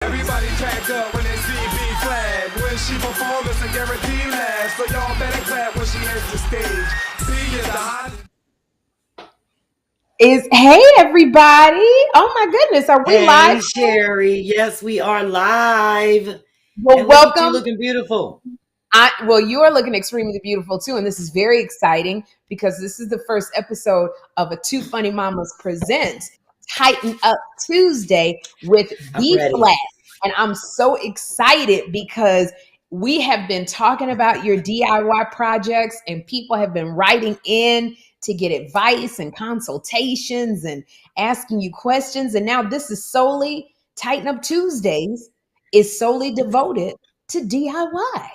Everybody crack up when they see B-Phlat. When she performs, it's a guaranteed laugh. So y'all better clap when she hits the stage. B is the hottest. Hey everybody! Oh my goodness, are we live? Hey Sherri, yes we are live. Well, and welcome. You looking beautiful. You are looking extremely beautiful too, and this is very exciting because this is the first episode of a Two Funny Mamas presents Tighten Up Tuesday with B-Phlat, and I'm so excited because we have been talking about your DIY projects, and people have been writing in to get advice and consultations and asking you questions. And now this is solely Tighten Up Tuesdays is solely devoted to DIY.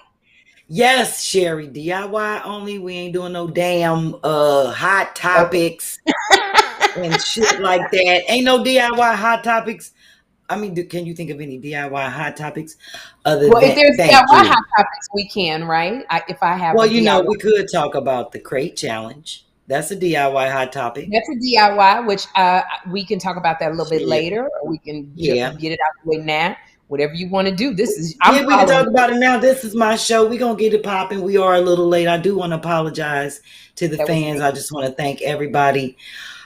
Yes, Sherri, DIY only. We ain't doing no damn hot topics and shit like that. Ain't no DIY hot topics. I mean, can you think of any DIY hot topics other than if there's DIY hot topics, we can, right? If I have we could talk about the crate challenge. That's a DIY hot topic. That's a DIY, which we can talk about that a little bit later, or we can get it out of the way now. Whatever you want to do. This is we can talk about it now. This is my show. We're gonna get it popping. We are a little late. I do want to apologize to the fans. I just want to thank everybody.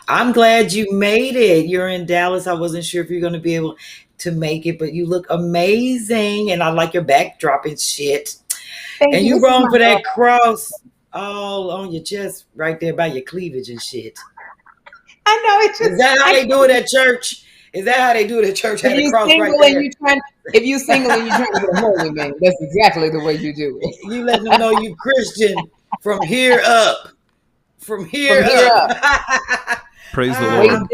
I'm glad you made it. You're in Dallas. I wasn't sure if you're gonna be able to make it, but you look amazing, and I like your backdrop and shit. And you wrong for that cross all on your chest right there by your cleavage and shit. I know. It's just, is that how they do it at church? Is that how they do it at church? If you single and you're trying to get a holy man, that's exactly the way you do it. You let them know you Christian from here up. From here up. Praise the Lord.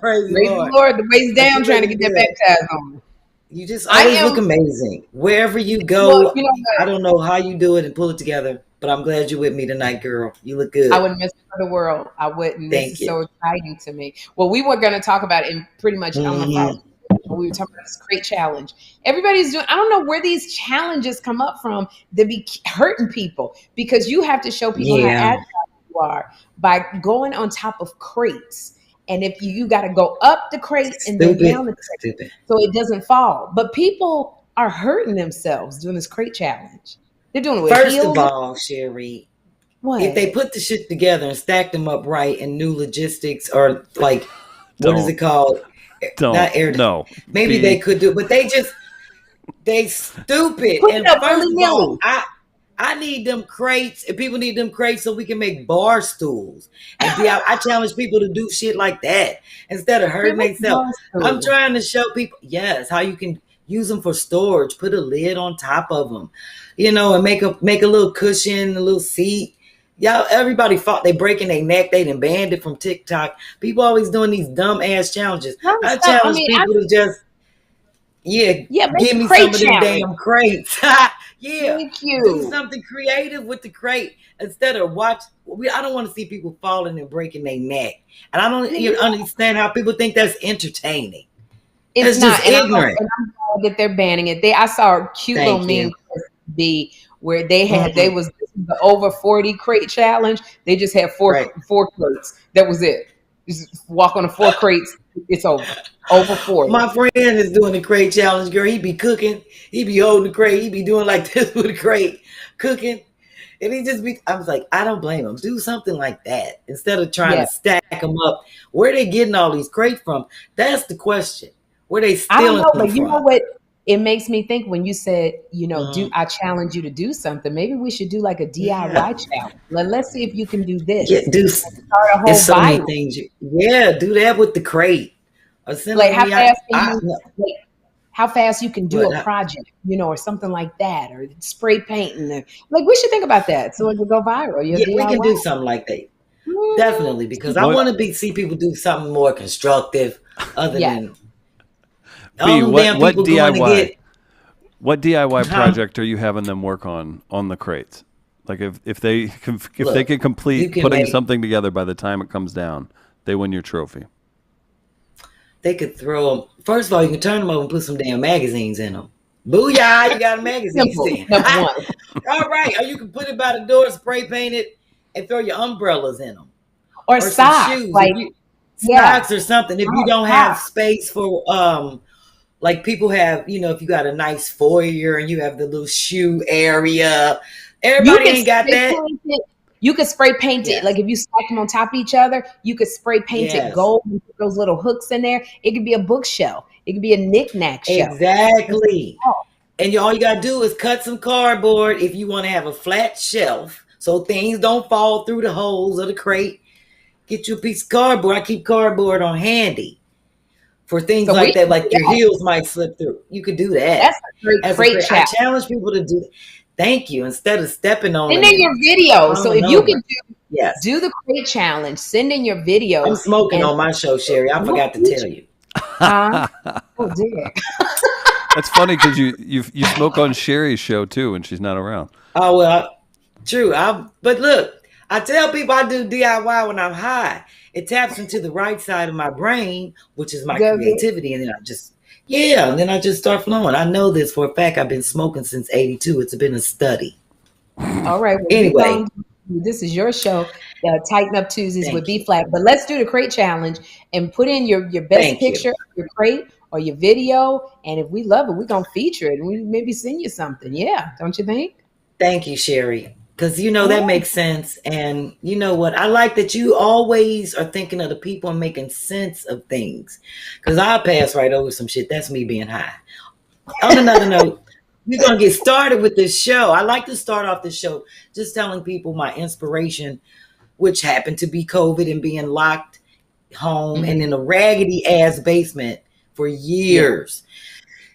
Praise the Lord. The waist down, trying to get that baptized on. You just always look amazing. Wherever you go, I don't know how you do it and pull it together, but I'm glad you're with me tonight, girl. You look good. I wouldn't miss it for the world. I wouldn't. This is so exciting to me. Well, we were going to talk about it in pretty much on the phone. We were talking about this great challenge. Everybody's doing, I don't know where these challenges come up from to be hurting people, because you have to show people how agile you are by going on top of crates. And if you got to go up the crate and then down the crate so it doesn't fall. But people are hurting themselves doing this crate challenge. They're doing it with First of all, Sherri, what? If they put the shit together and stack them up right and new logistics, or like, what is it called? Not air. No. Maybe they could do it, but they stupid. And first of all, I need them crates, and people need them crates so we can make bar stools. And I challenge people to do shit like that instead of hurting themselves. I'm trying to show people, how you can use them for storage. Put a lid on top of them, and make a little cushion, a little seat. Y'all, everybody thought they breaking their neck. They done banned it from TikTok. People always doing these dumb ass challenges. I challenge people to just, give me some of them damn crates. Thank you. Do something creative with the crate instead of I don't want to see people falling and breaking their neck. And I don't even understand how people think that's entertaining. It's not just ignorant. And I'm glad that they're banning it. I saw a cute little meme where they had they was the over 40 crate challenge. They just had four crates. That was it. Just walk on the 4 crates. It's over. Over 40. My friend is doing the crate challenge, girl. He be cooking. He be holding the crate. He be doing like this with the crate, cooking. And I was like, I don't blame him. Do something like that instead of trying to stack them up. Where are they getting all these crates from? That's the question. Where they stealing I don't know, but from? You know what? It makes me think when you said, I challenge you to do something. Maybe we should do like a DIY challenge. Let's see if you can do this. Start a whole so many things. Do that with the crate. Like how fast you can do a project, or something like that, or spray painting. Like we should think about that so it could go viral. We can do something like that. Definitely, because I want to see people do something more constructive other than. What DIY project are you having them work on the crates? Like if they can complete putting something together by the time it comes down, they win your trophy. They could throw them. First of all, you can turn them over and put some damn magazines in them. Booyah! You got a magazine stand. All right, or you can put it by the door, spray paint it, and throw your umbrellas in them, or socks, shoes, socks or something. If you don't have space for like people have, if you got a nice foyer and you have the little shoe area, everybody ain't got that. You could spray paint it. Like if you stack them on top of each other, you could spray paint it gold and put those little hooks in there. It could be a bookshelf. It could be a knick-knack shelf. Exactly. And all you got to do is cut some cardboard if you want to have a flat shelf so things don't fall through the holes of the crate. Get you a piece of cardboard. I keep cardboard on handy for things like that, like your heels might slip through. You could do that. That's a great I challenge people to do that. Thank you. Instead of stepping on send in your video. So if you can do the crate challenge, send in your video. I'm smoking on my show, Sherri. I forgot to tell you. Oh dear. That's funny because you smoke on Sherri's show too when she's not around. Oh well, true. But look, I tell people I do DIY when I'm high. It taps into the right side of my brain, which is my creativity, and then I just start flowing. I know this for a fact. I've been smoking since '82. It's been a study. All right. Well, anyway, this is your show, Tighten Up Tuesdays with B-Phlat. But let's do the crate challenge and put in your best picture of your crate or your video. And if we love it, we're going to feature it and we maybe send you something. Yeah. Don't you think? Thank you, Sherri. Because, that makes sense. And you know what? I like that you always are thinking of the people and making sense of things. Because I'll pass right over some shit. That's me being high. On another note, we're going to get started with this show. I like to start off the show just telling people my inspiration, which happened to be COVID and being locked home and in a raggedy ass basement for years.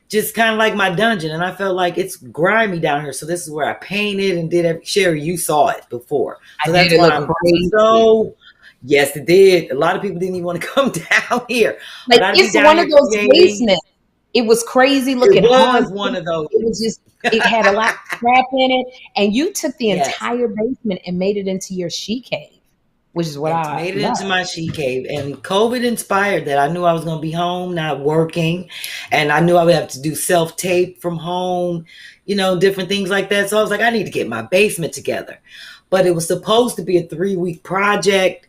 Just kind of like my dungeon. And I felt like it's grimy down here. So this is where I painted and did Sherri, you saw it before. So that's why I'm so, yes, it did. A lot of people didn't even want to come down here. Like it's one of those basements. It was crazy looking. It was one of those. It was just, it had a lot of crap in it. And you took the entire basement and made it into your she cave, which is what I made it into my she cave. And COVID inspired that. I knew I was going to be home, not working. And I knew I would have to do self-tape from home, different things like that. So I was like, I need to get my basement together. But it was supposed to be a 3-week project.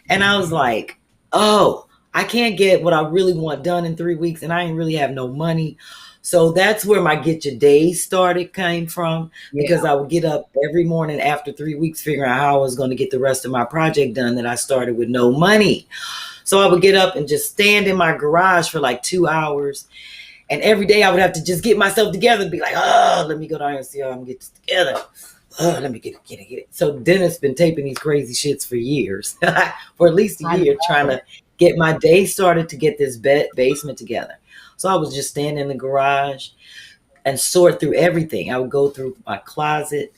And I was like, I can't get what I really want done in 3 weeks, and I ain't really have no money. So that's where my Get Your Days came from, because I would get up every morning after 3 weeks figuring out how I was going to get the rest of my project done that I started with no money. So I would get up and just stand in my garage for like 2 hours. And every day I would have to just get myself together and be like, let me go down here and see how I'm going to get this together. Let me get it. So Dennis been taping these crazy shits for years, for at least a year, trying to get my day started to get this basement together. So I was just standing in the garage and sort through everything. I would go through my closet,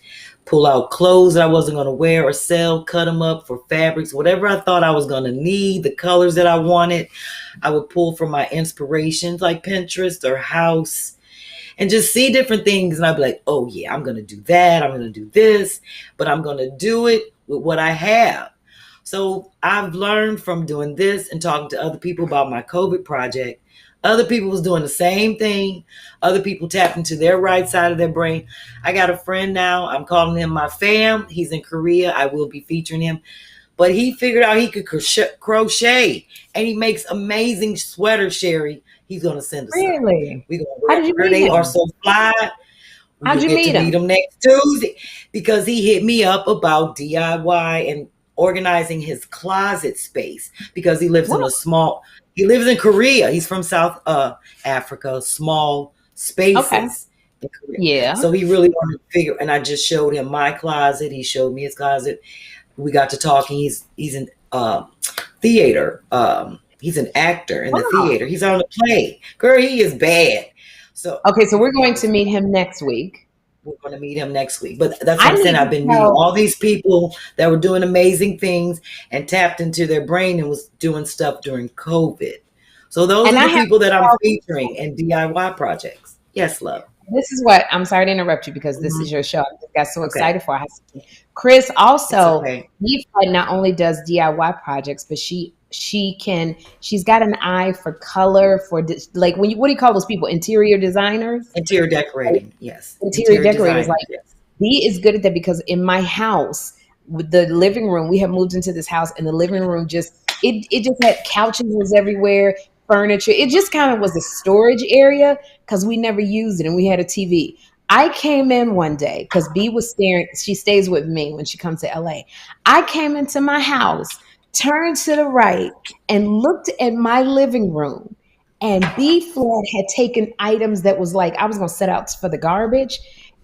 pull out clothes that I wasn't going to wear or sell, cut them up for fabrics, whatever I thought I was going to need, the colors that I wanted. I would pull from my inspirations like Pinterest or House and just see different things. And I'd be like, oh yeah, I'm going to do that. I'm going to do this, but I'm going to do it with what I have. So I've learned from doing this and talking to other people about my COVID project. Other people was doing the same thing. Other people tapped into their right side of their brain. I got a friend now. I'm calling him my fam. He's in Korea. I will be featuring him. But he figured out he could crochet. And he makes amazing sweaters, Sherri. He's going to send us Really? We're going to wear. They are so fly. How'd you meet him? Meet him next Tuesday. Because he hit me up about DIY and organizing his closet space, because he lives he lives in Korea. He's from South Africa, small spaces. In Korea. Yeah. So he really wanted to figure, and I just showed him my closet. He showed me his closet. We got to talking. He's in theater. He's an actor in the theater. He's on the play. Girl, he is bad. So we're going to meet him next week. We're going to meet him next week. But that's what I'm saying. I've been meeting all these people that were doing amazing things and tapped into their brain and was doing stuff during COVID. So those are the people that I'm featuring in DIY projects. Yes, love. This is what, I'm sorry to interrupt you because this is your show. I just got so excited for it. Chris also, B-Phlat not only does DIY projects, but she's got an eye for color, for like, what do you call those people? Interior designers? Interior decorating, yes. Interior decorators. Design, like, B is good at that, because in my house, with the living room, we have moved into this house and the living room it just had couches was everywhere. furniture. It just kind of was a storage area because we never used it and we had a TV. I came in one day because B was staring. She stays with me when she comes to LA. I came into my house, turned to the right, and looked at my living room. And B-Flat had taken items that was like, I was going to set out for the garbage.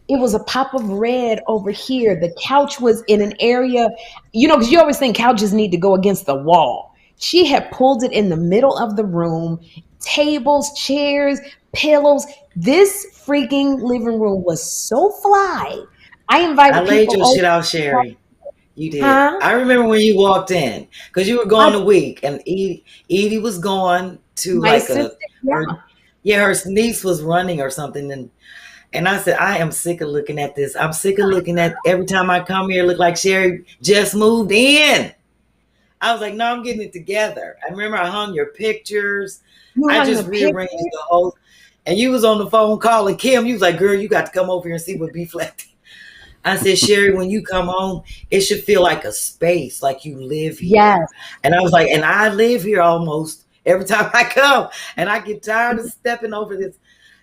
It was a pop of red over here. The couch was in an area, because you always think couches need to go against the wall. She had pulled it in the middle of the room, tables, chairs, pillows. This freaking living room was so fly. I invited people. I laid your shit out, Sherri. You did. Huh? I remember when you walked in because you were gone a week, and Edie was gone to my sister, her niece was running or something, and I said, I am sick of looking at this. I'm sick of looking at every time I come here, look like Sherri just moved in. I was like, no, I'm getting it together. I remember I hung your pictures. I just rearranged the whole. And you was on the phone calling Kym. You was like, girl, you got to come over here and see what B-Flat did. I said, Sherri, when you come home, it should feel like a space, like you live here. Yes. And I was like, and I live here almost every time I come. And I get tired of stepping over this.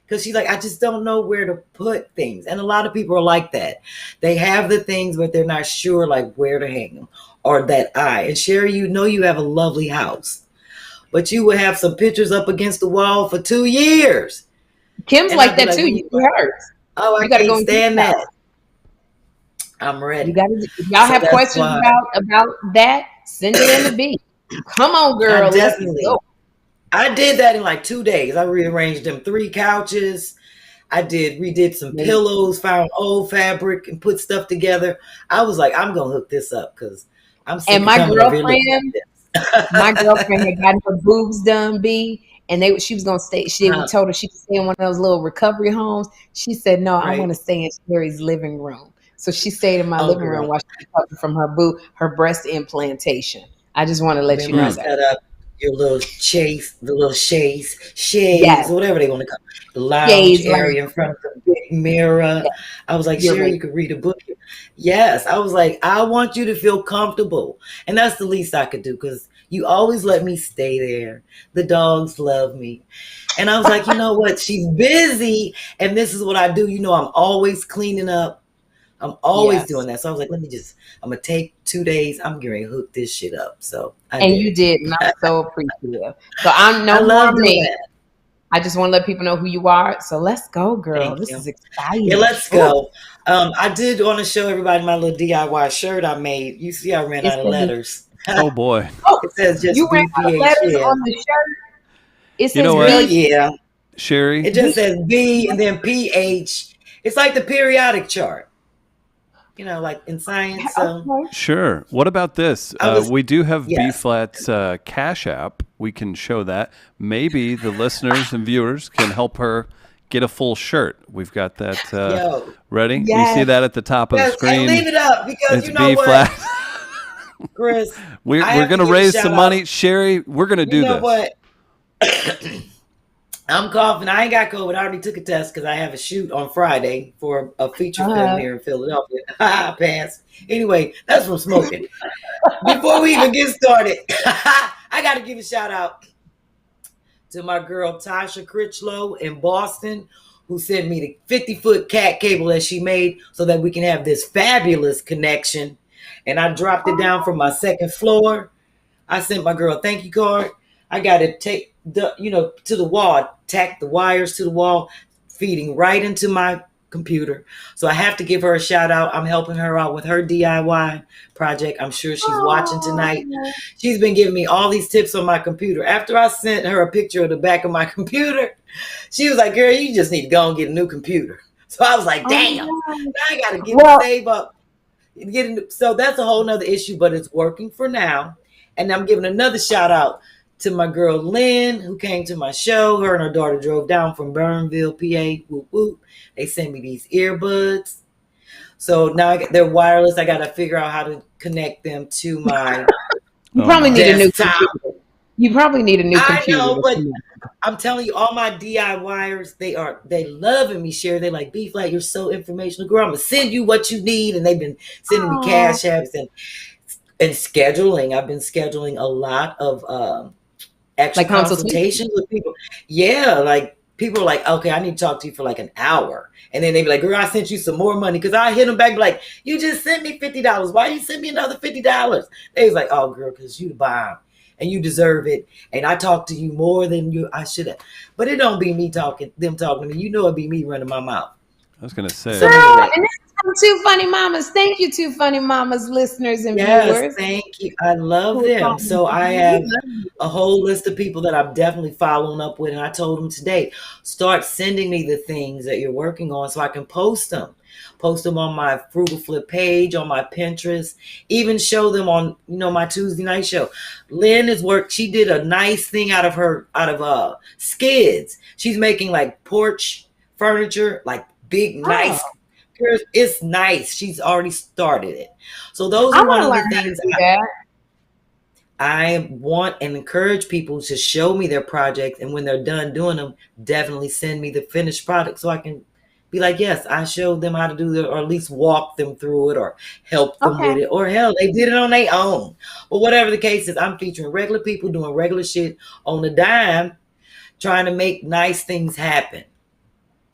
Because she's like, I just don't know where to put things. And a lot of people are like that. They have the things, but they're not sure like where to hang them. Or that And Sherri, you have a lovely house. But you would have some pictures up against the wall for 2 years. Kym's like that too. You hers. Oh, I can't stand that. I'm ready. You gotta. If y'all have questions about that, send it in the B. Come on, girl. Definitely. I did that in like 2 days. I rearranged them 3 couches. I redid some pillows, found old fabric, and put stuff together. I was like, I'm gonna hook this up because I'm sick and my girlfriend. My girlfriend had gotten her boobs done, B, and she was gonna stay. We told her she could stay in one of those little recovery homes. She said, "No, I want to stay in Sherri's living room." So she stayed in my living room while she recovered from her breast implantation. I just want to let you know that. Set up your little shades, whatever they want to call it. The lounge area in front of the big mirror. Yeah. I was like, Sherri, you could read a book. Yes. I was like, I want you to feel comfortable. And that's the least I could do because you always let me stay there. The dogs love me. And I was like, you know what? She's busy. And this is what I do. I'm always cleaning up. I'm always doing that. So I was like, I'm going to take 2 days. I'm going to hook this shit up. So you did. And I'm so appreciative. So I'm no more me. I just want to let people know who you are. So let's go, girl. This is exciting. Yeah, let's go. I did want to show everybody my little DIY shirt I made. You see, I ran out of letters. Oh, boy. It says just you ran out of letters on the shirt? It says B. Yeah. Sherri? It just says B and then PH. It's like the periodic chart. Like in science. Sure. What about this? We do have B-Flat's Cash App. We can show that. Maybe the listeners and viewers can help her get a full shirt. We've got that ready. Yes. You see that at the top of the screen. And leave it up because it's B-Flat. What? Chris, we're going to raise some money. Sherri, we're going to do this. What? I'm coughing. I ain't got COVID. I already took a test because I have a shoot on Friday for a feature film here in Philadelphia. Pass. Anyway, that's from smoking. Before we even get started, I got to give a shout out to my girl Tasha Critchlow in Boston, who sent me the 50-foot cat cable that she made so that we can have this fabulous connection. And I dropped it down from my second floor. I sent my girl a thank you card. I got to take to the wall, tack the wires to the wall, feeding right into my computer. So I have to give her a shout out. I'm helping her out with her DIY project. I'm sure she's watching tonight. She's been giving me all these tips on my computer. After I sent her a picture of the back of my computer, she was like, girl, you just need to go and get a new computer. So I was like, damn, now I got to save up. So that's a whole nother issue, but it's working for now. And I'm giving another shout out to my girl Lynn, who came to my show. Her and her daughter drove down from Burnville, PA. Whoop, whoop. They sent me these earbuds. So now they're wireless. I got to figure out how to connect them to my You probably need a new computer. You probably need a new computer. I know, but I'm telling you, all my DIYers, they loving me, Sherri. They like, B-Flat, you're so informational. Girl, I'm going to send you what you need. And they've been sending me cash apps and scheduling. I've been scheduling a lot of actual like consultations with people. Yeah, like people are like, okay, I need to talk to you for like an hour. And then they be like, girl, I sent you some more money. Because I hit them back like, you just sent me $50. Why you send me another $50? They was like, oh, girl, because you the bomb. And you deserve it. And I talk to you more than I should have. But it don't be them talking to me. You know it be me running my mouth. I was going to say. So anyway. And this is from Two Funny Mamas. Thank you, Two Funny Mamas, listeners and viewers. Thank you. I love them. So I have a whole list of people that I'm definitely following up with. And I told them today, start sending me the things that you're working on so I can post them. Post them on my Frugal Flip page, on my Pinterest, even show them on, my Tuesday night show. Lynn has worked. She did a nice thing out of skids. She's making like porch furniture, like big, nice. It's nice. She's already started it. So those are one of the things I want and encourage people to show me their projects. And when they're done doing them, definitely send me the finished product so I can be like, yes, I showed them how to do it, or at least walk them through it or help them with it. Or hell, they did it on their own. But whatever the case is, I'm featuring regular people doing regular shit on the dime, trying to make nice things happen.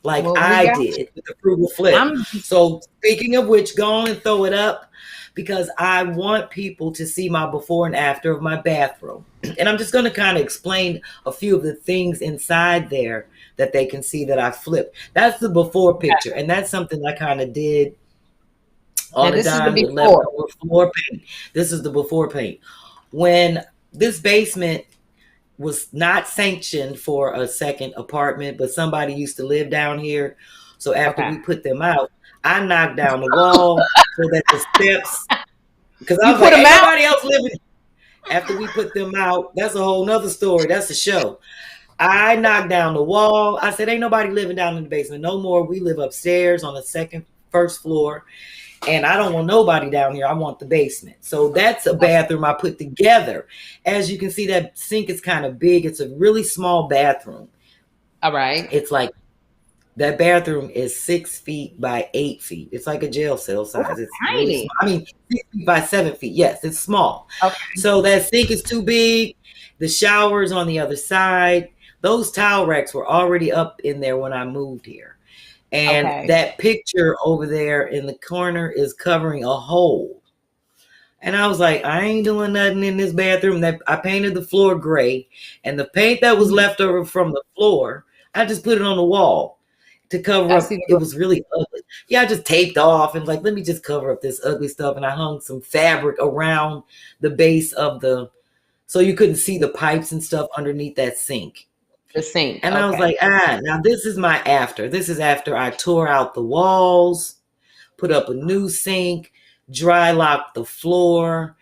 Like I did with the Frugal Flip. So speaking of which, go on and throw it up because I want people to see my before and after of my bathroom. And I'm just going to kind of explain a few of the things inside there that they can see that I flipped. That's the before picture. And that's something I kind of did all the time with leftover floor paint. This is the before paint. When this basement was not sanctioned for a second apartment, but somebody used to live down here. So after we put them out, I knocked down the wall so that the steps, because I was like, ain't nobody else living. After we put them out, that's a whole nother story. That's a show. I knocked down the wall. I said, ain't nobody living down in the basement no more. We live upstairs on the first floor. And I don't want nobody down here. I want the basement. So that's a bathroom I put together. As you can see, that sink is kind of big. It's a really small bathroom. All right. It's like that bathroom is 6 feet by 8 feet. It's like a jail cell size. It's tiny. Really 6 feet by 7 feet. Yes, it's small. Okay. So that sink is too big. The shower's on the other side. Those towel racks were already up in there when I moved here. And that picture over there in the corner is covering a hole. And I was like, I ain't doing nothing in this bathroom. That I painted the floor gray. And the paint that was left over from the floor, I just put it on the wall to cover up. It was really ugly. Yeah, I just taped off and like, let me just cover up this ugly stuff. And I hung some fabric around the base of so you couldn't see the pipes and stuff underneath that sink. The sink. And I was like, now this is my after. This is after I tore out the walls, put up a new sink, dry locked the floor.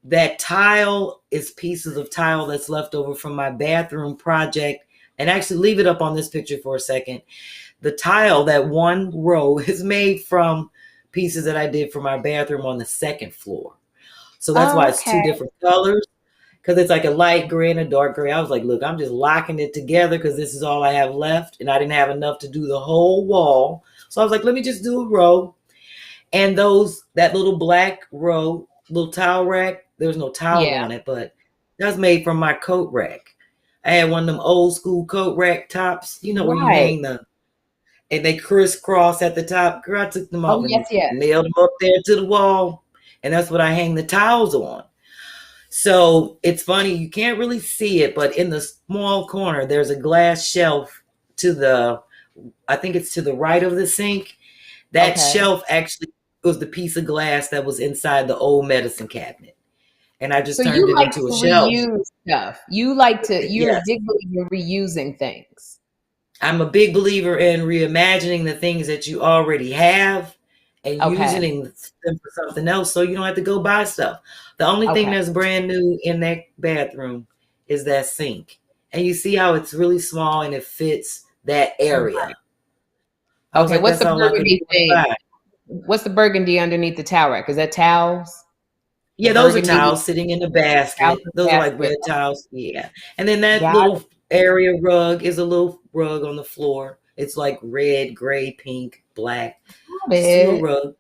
That tile is pieces of tile that's left over from my bathroom project. And actually leave it up on this picture for a second. The tile, that one row, is made from pieces that I did for my bathroom on the second floor. So that's why it's two different colors. Because it's like a light gray and a dark gray. I was like, look, I'm just locking it together because this is all I have left. And I didn't have enough to do the whole wall. So I was like, let me just do a row. And that little black row, little towel rack, there was no towel on it, but that's made from my coat rack. I had one of them old school coat rack tops, where you hang and they crisscross at the top. Girl, I took them off and nailed them up there to the wall. And that's what I hang the towels on. So it's funny, you can't really see it, but in the small corner, there's a glass shelf I think it's to the right of the sink. That shelf actually was the piece of glass that was inside the old medicine cabinet. And I just turned it into a shelf. Reuse stuff. You're a big believer in reusing things. I'm a big believer in reimagining the things that you already have and using them for something else so you don't have to go buy stuff. The only thing that's brand new in that bathroom is that sink. And you see how it's really small and it fits that area. Okay, what's the burgundy thing? What's the burgundy underneath the towel rack? Is that towels? Yeah, those are towels sitting in the basket. Those are like red towels. Yeah. And then that little area rug is a little rug on the floor. It's like red, gray, pink, black. Little rug.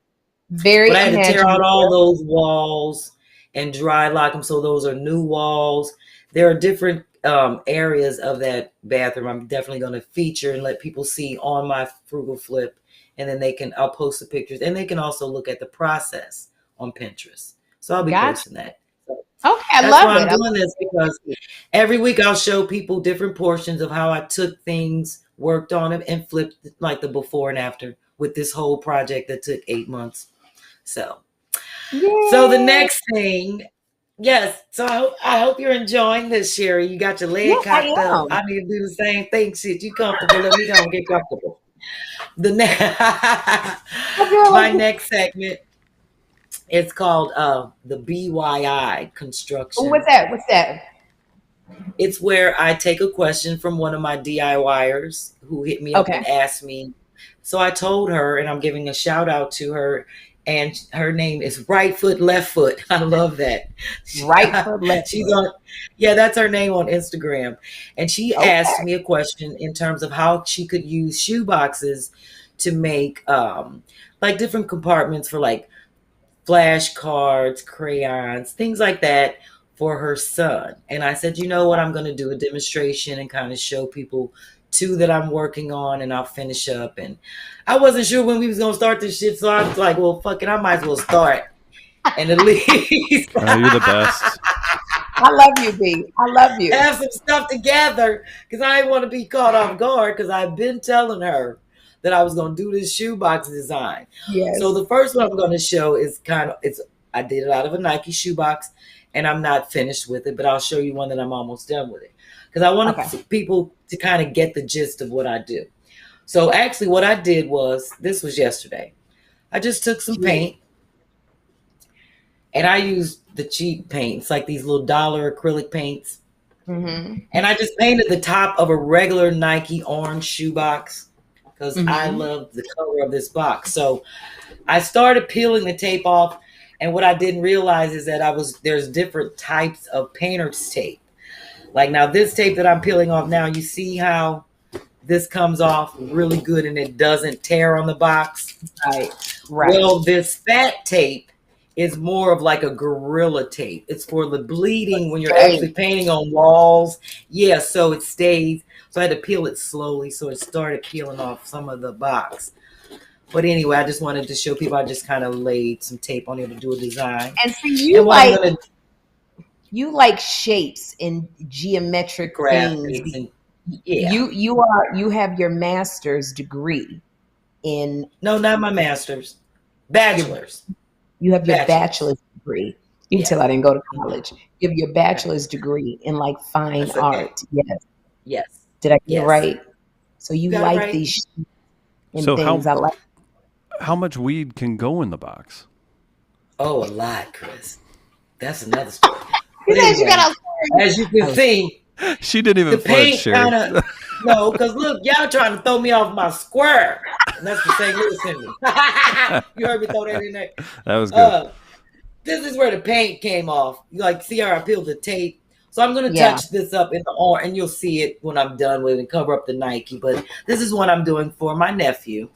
But I had to tear out all those walls and dry lock them. So those are new walls. There are different areas of that bathroom I'm definitely going to feature and let people see on my Frugal Flip. And then I'll post the pictures, and they can also look at the process on Pinterest. So I'll be posting that. So okay, I that's love why it. I'm doing this, because every week I'll show people different portions of how I took things, worked on them, and flipped like the before and after with this whole project that took 8 months. So the next thing, yes. So I hope you're enjoying this, Sherri. You got your leg cocked up. I need to do the same thing. Shit, you comfortable? Let me go and get comfortable. My next segment, it's called the BYI construction. Oh, what's that? It's where I take a question from one of my DIYers who hit me up and asked me. So I told her, and I'm giving a shout out to her, and her name is Right Foot Left Foot. I love that. Right Foot Left Foot. That's her name on Instagram. And she asked me a question in terms of how she could use shoe boxes to make like different compartments for like flashcards, crayons, things like that for her son. And I said, you know what, I'm going to do a demonstration and kind of show people two that I'm working on, and I'll finish up. And I wasn't sure when we was going to start this shit, so I was like, well, fuck it, I might as well start. And at least you're the best. I love you, B. I love you. Have some stuff together, because I didn't want to be caught off guard, because I've been telling her that I was going to do this shoebox design. Yes. So the first one I'm going to show is I did it out of a Nike shoebox, and I'm not finished with it, but I'll show you one that I'm almost done with it, because I want people to kind of get the gist of what I do. So actually what I did this was yesterday. I just took some paint, and I used the cheap paints, like these little dollar acrylic paints. Mm-hmm. And I just painted the top of a regular Nike orange shoebox, because I love the color of this box. So I started peeling the tape off, and what I didn't realize is that there's different types of painter's tape. Like now this tape that I'm peeling off now, you see how this comes off really good and it doesn't tear on the box? Right. Well, this fat tape is more of like a gorilla tape. It's for the bleeding when you're actually painting on walls. Yeah, so it stays. So I had to peel it slowly, so it started peeling off some of the box. But anyway, I just wanted to show people I just kind of laid some tape on here to do a design. And so you like shapes and geometric things. And, yeah. You have your master's degree in. No, not my master's. Bachelor's. You have your bachelor's degree. You can tell I didn't go to college. You have your bachelor's degree in like fine art. Yes. Yes. Did I get it right? So you like right. these and so things. I like. How much weed can go in the box? Oh, a lot, Chris. That's another story. Anyway, as you can see, she didn't even flinch, Sherri. No, because look, y'all trying to throw me off my square. And that's the St. Louis in me. You heard me throw that in there. That was good. This is where the paint came off. You see how I peeled the tape. So I'm going to touch this up in the orange, and you'll see it when I'm done with it and cover up the Nike. But this is what I'm doing for my nephew.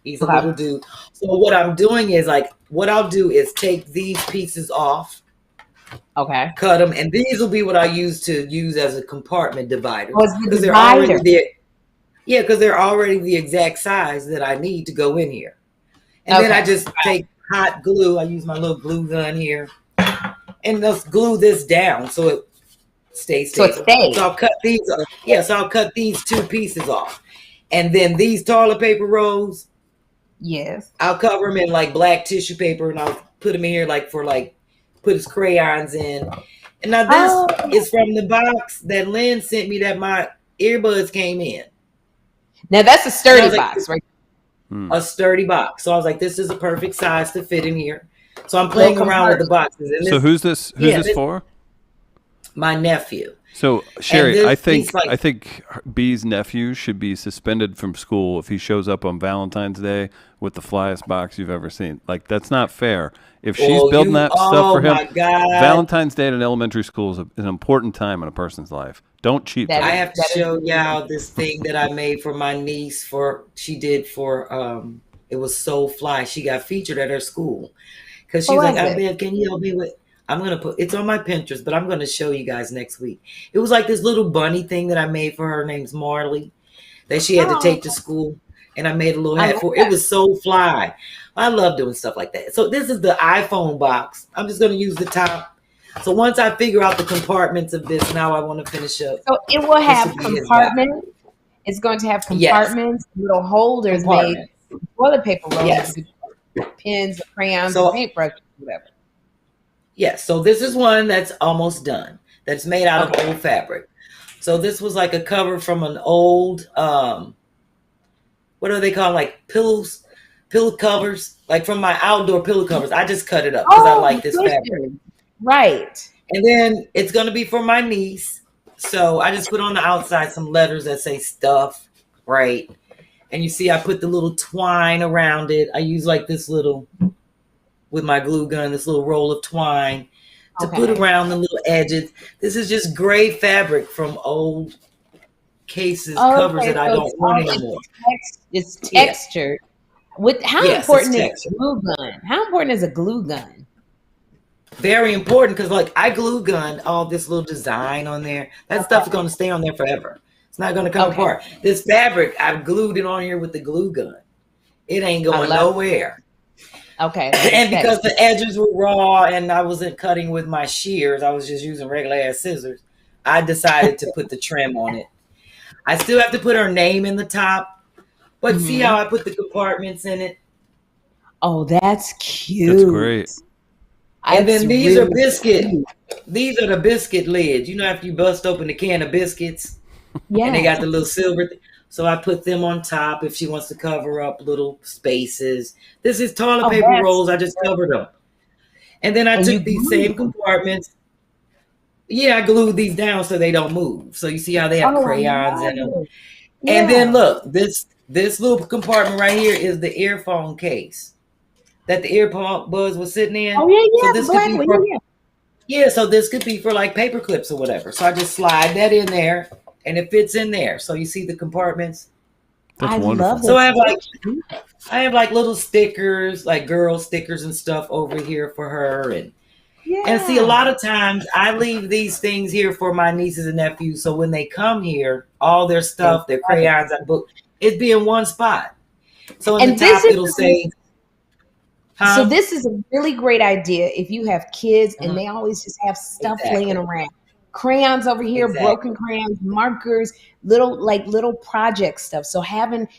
He's a little dude. So what I'm doing is what I'll do is take these pieces off. Okay. Cut them, and these will be what I use as a compartment divider. Because they're already because they're already the exact size that I need to go in here. And then I just take hot glue. I use my little glue gun here, and just glue this down so it stays stable. So it stays. So I'll cut these. So I'll cut these two pieces off, and then these toilet paper rolls. Yes. I'll cover them in like black tissue paper, and I'll put them in here put his crayons in. And now this is from the box that Lynn sent me that my earbuds came in. Now that's a sturdy box, right? A sturdy box. So I was like, this is a perfect size to fit in here. So I'm playing around with the boxes. And so who's this for? My nephew. So Sherri, I think B's nephew should be suspended from school if he shows up on Valentine's Day with the flyest box you've ever seen. Like, that's not fair. If she's building that stuff for him, Valentine's Day at an elementary school is an important time in a person's life. Don't cheat. I have to show y'all this thing that I made for my niece it was so fly. She got featured at her school because she's like, I bet, can you help me with? I'm going to put, it's on my Pinterest, but I'm going to show you guys next week. It was like this little bunny thing that I made for her. Her name's Marley, that she had to take to school. And I made a little hat for her. It was so fly. I love doing stuff like that. So this is the iPhone box. I'm just going to use the top. So once I figure out the compartments of this, now I want to finish up. So it will have compartments. It's going to have compartments, little holders made, toilet paper rolls, pens, crayons, paintbrushes, whatever. Yes. So this is one that's almost done. That's made out of old fabric. So this was like a cover from an old, what are they called? Like pillow covers, like from my outdoor pillow covers. I just cut it up because I like this fabric. Right. And then it's going to be for my niece. So I just put on the outside some letters that say stuff, right? And you see I put the little twine around it. I use like this little, with my glue gun, this little roll of twine to put around the little edges. This is just gray fabric from old cases, covers that I don't want anymore. It's textured. How important is a glue gun? How important is a glue gun? Very important, because like I glue gun all this little design on there. That stuff is going to stay on there forever. It's not going to come apart. This fabric, I've glued it on here with the glue gun. It ain't going nowhere. Okay. And because the edges were raw and I wasn't cutting with my shears, I was just using regular ass scissors, I decided to put the trim on it. I still have to put her name in the top, but see how I put the compartments in it? Oh, that's cute. That's great. And then these are biscuit. These are the biscuit lids. You know, after you bust open a can of biscuits, and they got the little silver so I put them on top if she wants to cover up little spaces. This is toilet paper rolls. I just covered them. And then I took these same compartments. Yeah, I glued these down so they don't move. So you see how they have crayons in them. Yeah. And then look, this little compartment right here is the earphone case that the earbuds was sitting in. Oh yeah, so this could be for, so this could be for like paper clips or whatever. So I just slide that in there, and it fits in there. So you see the compartments. That's wonderful. So I have like little stickers, like girl stickers and stuff over here for her, and see, a lot of times I leave these things here for my nieces and nephews. So when they come here, all their stuff, their crayons, I book, it'd be in one spot. So in the top, it'll say. So this is a really great idea if you have kids and they always just have stuff laying around. Crayons over here, broken crayons, markers, little project stuff. So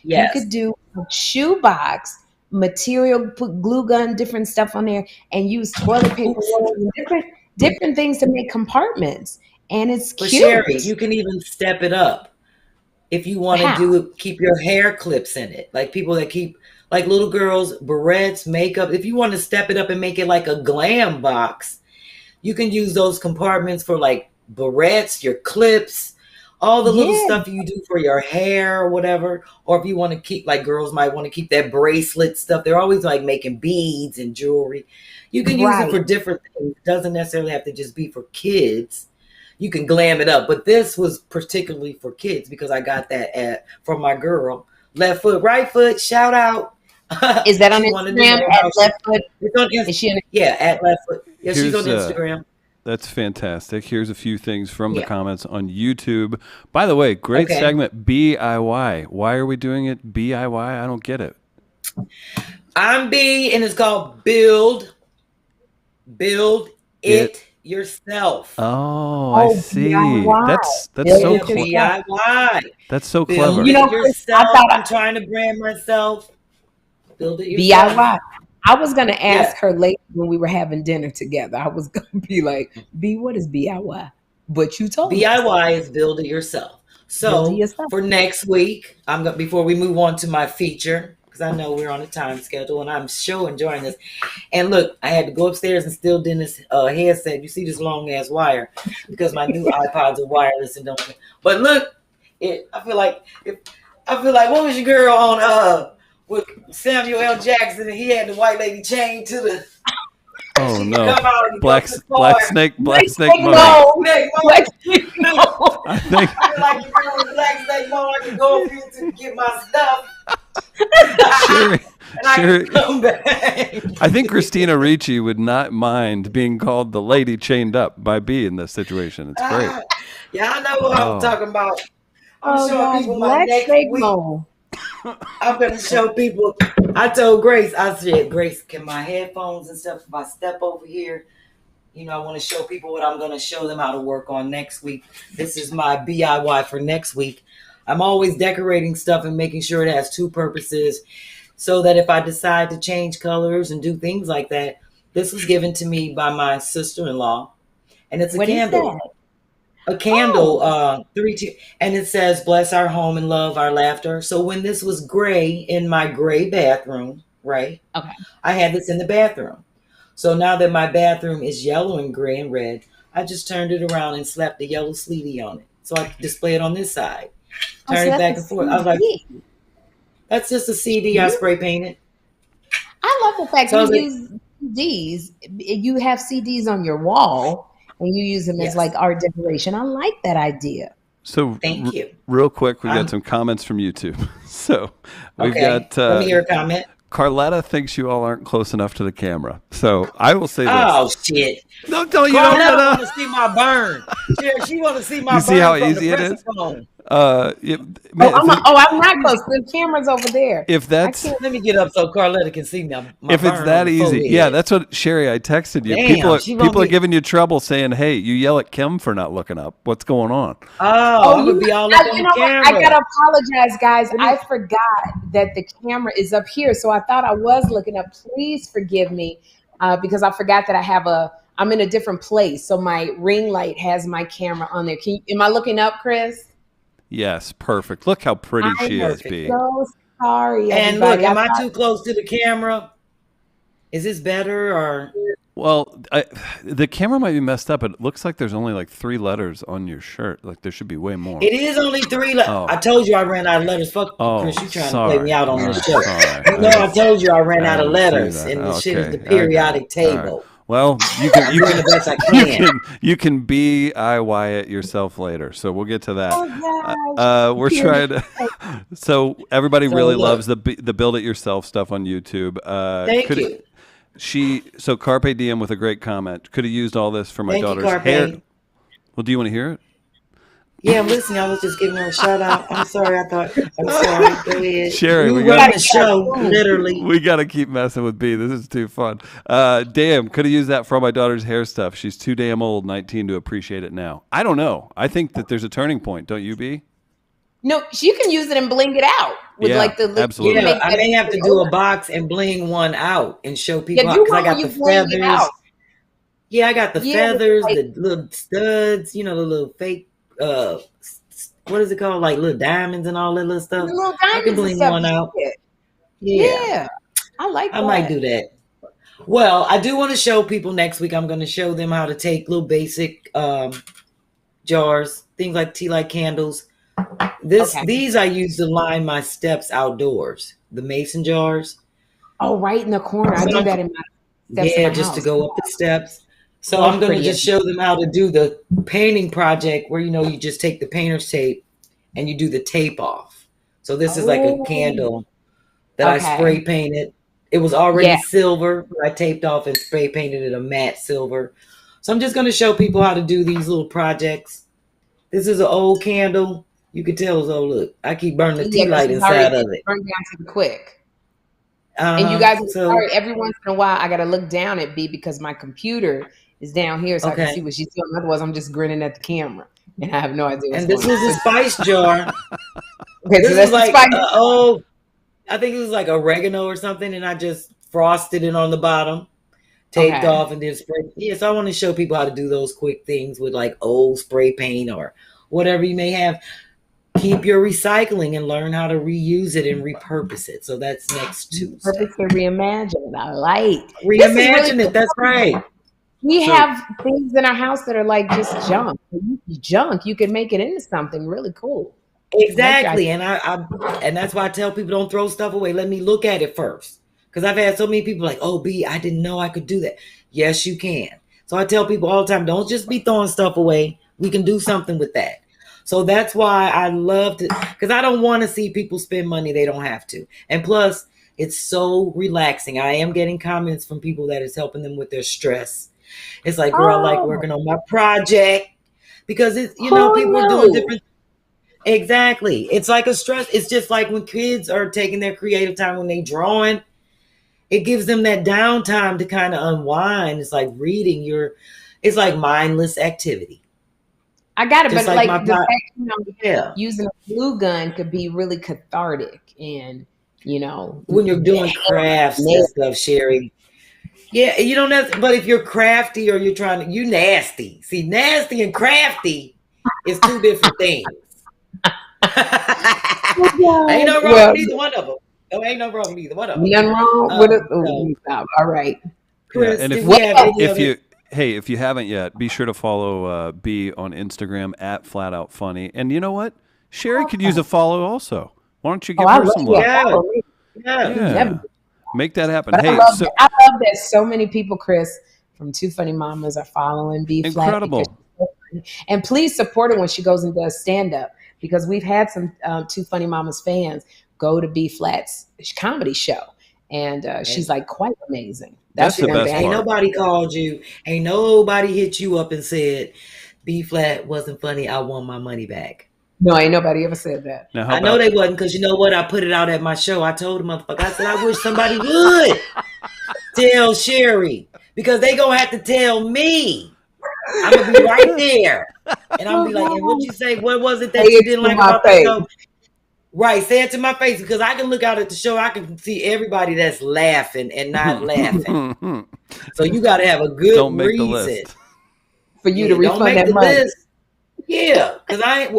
you could do a shoebox material, put glue gun, different stuff on there, and use toilet paper rolls and different things to make compartments. And it's cute. Sherri, you can even step it up if you want to do it. Keep your hair clips in it, like people that keep. Like little girls, barrettes, makeup. If you want to step it up and make it like a glam box, you can use those compartments for like barrettes, your clips, all the little stuff you do for your hair or whatever. Or if you want to keep, like girls might want to keep that bracelet stuff. They're always like making beads and jewelry. You can use it for different things. It doesn't necessarily have to just be for kids. You can glam it up. But this was particularly for kids because I got that from my girl. Left foot, right foot, shout out. Is that on Instagram at Left Foot? It's on Instagram. At Left Foot. Yeah, she's on Instagram. That's fantastic. Here's a few things from the comments on YouTube. By the way, great segment, BIY. Why are we doing it BIY? I don't get it. I'm B, and it's called Build It Yourself. Oh, I see. DIY. That's so clever. DIY. That's so clever. Build it yourself. I'm trying to brand myself. Build it yourself. DIY. I was going to ask her later when we were having dinner together. I was going to be like, B, what is DIY? But you told me. DIY is build it yourself. So for next week, before we move on to my feature, because I know we're on a time schedule and I'm sure enjoying this. And look, I had to go upstairs and still did this headset. You see this long ass wire because my new iPods are wireless and don't. But look, I feel like what was your girl on with Samuel L. Jackson, and he had the white lady chained to the. Oh no! Black snake monkey. Black snake I think. I feel like you know, black snake monkey. I can go up here to get my stuff. I come back. I think Christina Ricci would not mind being called the lady chained up by B in this situation. It's great. Yeah, I know what I'm talking about. I'm showing people my Black next week. I'm going to show people. I told Grace, I said, Grace, can my headphones and stuff, if I step over here, I want to show people what I'm going to show them how to work on next week. This is my DIY for next week. I'm always decorating stuff and making sure it has two purposes so that if I decide to change colors and do things like that, this was given to me by my sister-in-law. And it's a candle. A candle, and it says, bless our home and love our laughter. So when this was gray in my gray bathroom, right? Okay. I had this in the bathroom. So now that my bathroom is yellow and gray and red, I just turned it around and slapped the yellow sleety on it. So I could display it on this side. Turn it back and forth. I was like, that's just a CD I spray painted. I love the fact that you use CDs. You have CDs on your wall. And you use them as like art decoration. I like that idea. So thank you. Real quick, we got some comments from YouTube. So we've got let me hear a comment. Carletta thinks you all aren't close enough to the camera. So I will say this. Oh shit. No, you Carletta want to see my burn. She want to see my burn. You see how easy it is? I'm not close. The camera's over there. If that's, let me get up so Carletta can see me. If it's that easy, that's what Sherri. I texted you. Damn, people are giving you trouble saying, "Hey, you yell at Kym for not looking up. What's going on?" Oh, you would be all up on the camera. I gotta apologize, guys. I forgot that the camera is up here, so I thought I was looking up. Please forgive me because I forgot that I'm in a different place, so my ring light has my camera on there. Am I looking up, Chris? Yes, perfect. Look how pretty she is, B. So sorry, and everybody. Look, am I too close to the camera? Is this better or? Well, the camera might be messed up, but it looks like there's only like 3 letters on your shirt. Like there should be way more. It is only 3 letters. I told you I ran out of letters. Fuck, Chris, you trying to play me out on this show. I told you I ran out of letters, and the shit is the periodic table. Well, you can the best I can. You can DIY it yourself later, so we'll get to that. We're trying to. So everybody really loves the build it yourself stuff on YouTube. Thank you. So Carpe Diem with a great comment. Could have used all this for my daughter's hair. Well, do you want to hear it? Yeah, I'm listening. I was just giving her a shout out. I'm sorry. I'm sorry. Go ahead. Sherri, we got the show, literally. We got to keep messing with B. This is too fun. Damn, could have used that for my daughter's hair stuff. She's too damn old, 19, to appreciate it now. I don't know. I think that there's a turning point. Don't you, B? No, you can use it and bling it out with absolutely. Yeah, I may have to do a box and bling one out and show people how, because I got the feathers. Yeah, I got the feathers, the little studs, the little fake. What is it called? Like little diamonds and all that little stuff. The little diamonds, I can bling one out. Yeah, I like that. I might do that. Well, I do want to show people next week. I'm going to show them how to take little basic jars, things like tea light candles. These I use to line my steps outdoors. The mason jars. Oh, right in the corner. I do that in my steps. Yeah, just to go up the steps. So I'm going to just show them how to do the painting project where, you just take the painter's tape and you do the tape off. So this is like a candle that I spray painted. It was already silver, but I taped off and spray painted it a matte silver. So I'm just going to show people how to do these little projects. This is an old candle. You can tell it's old. Look, I keep burning the tea light inside of it. Burn down to the quick. And you guys, every once in a while, I got to look down at B because my computer is down here, so I can see what she's doing. Otherwise, I'm just grinning at the camera, and I have no idea what's going on. And this is a spice jar. Okay, so that's like I think it was like oregano or something, and I just frosted it on the bottom, taped off, and then spray. Yeah, so I want to show people how to do those quick things with like old spray paint or whatever you may have. Keep your recycling and learn how to reuse it and repurpose it. So that's next Tuesday. Purpose to reimagine. I like reimagine it. That's right. We have things in our house that are like just junk. You can make it into something really cool. Exactly. And and that's why I tell people don't throw stuff away. Let me look at it first. Because I've had so many people like, oh, B, I didn't know I could do that. Yes, you can. So I tell people all the time, don't just be throwing stuff away. We can do something with that. So that's why I love to, because I don't want to see people spend money they don't have to. And plus, It's so relaxing. I am getting comments from people that is helping them with their stress. It's like, girl, I like working on my project because it's, people are doing different. Exactly. It's like a stress. It's just like when kids are taking their creative time when they drawing, it gives them that downtime to kind of unwind. It's like reading it's like mindless activity. I got it, just but like the fact, using a glue gun could be really cathartic, and when you're doing crafts and stuff, Sherri. Yeah, you don't have to, but if you're crafty or you're you nasty. See, nasty and crafty is two different things. Ain't no wrong with either one of them. No, ain't no wrong with either one of them. Nothing wrong with it. All right. Chris, and if you haven't yet, be sure to follow B on Instagram at Flat Out Funny. And you know what? Sherri could use a follow also. Why don't you give her some love? Yeah. Make that happen. But I love that so many people, Chris, from Two Funny Mamas are following B-Flat. Incredible. And please support her when she goes and does stand-up, because we've had some Two Funny Mamas fans go to B-Flat's comedy show. And she's like quite amazing. That's the best part. Ain't nobody called you. Ain't nobody hit you up and said, B-Flat wasn't funny. I want my money back. No, ain't nobody ever said that. I know they wasn't, because you know what? I put it out at my show. I told the motherfucker, I said, I wish somebody would tell Sherri, because they going to have to tell me. I'm going to be right there. And I'm going to be like, hey, what'd you say? What was it that you didn't like about the show? Right, say it to my face, because I can look out at the show. I can see everybody that's laughing and not laughing. So you got to have a good reason for you to refund that money. List. Yeah, because I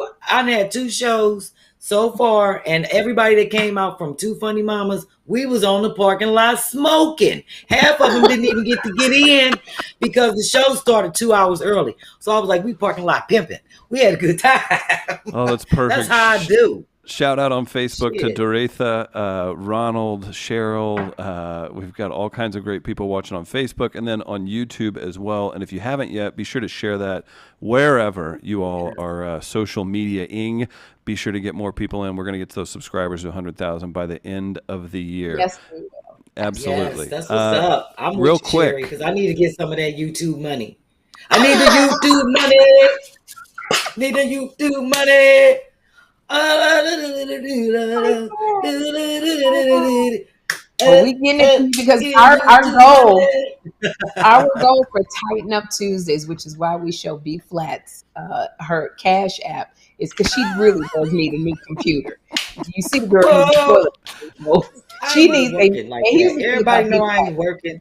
had 2 shows so far, and everybody that came out from Two Funny Mamas, we was on the parking lot smoking. Half of them didn't even get to get in because the show started 2 hours early. So I was like, we parking lot pimping. We had a good time. Oh, that's perfect. That's how I do. Shout out on Facebook to Doretha, Ronald, Cheryl. We've got all kinds of great people watching on Facebook and then on YouTube as well. And if you haven't yet, be sure to share that wherever you all are social media-ing. Be sure to get more people in. We're going to get to those subscribers to 100,000 by the end of the year. Yes, we will. Absolutely. Yes, that's what's up. I'm real with you, quick, Sherri, because I need to get some of that YouTube money. I need the YouTube money. Need the YouTube money. Well, we getting it because our goal for Tighten Up Tuesdays, which is why we show B-Flat's her Cash App, is because she really does need a new computer. You see the girl, she needs everybody know I ain't working.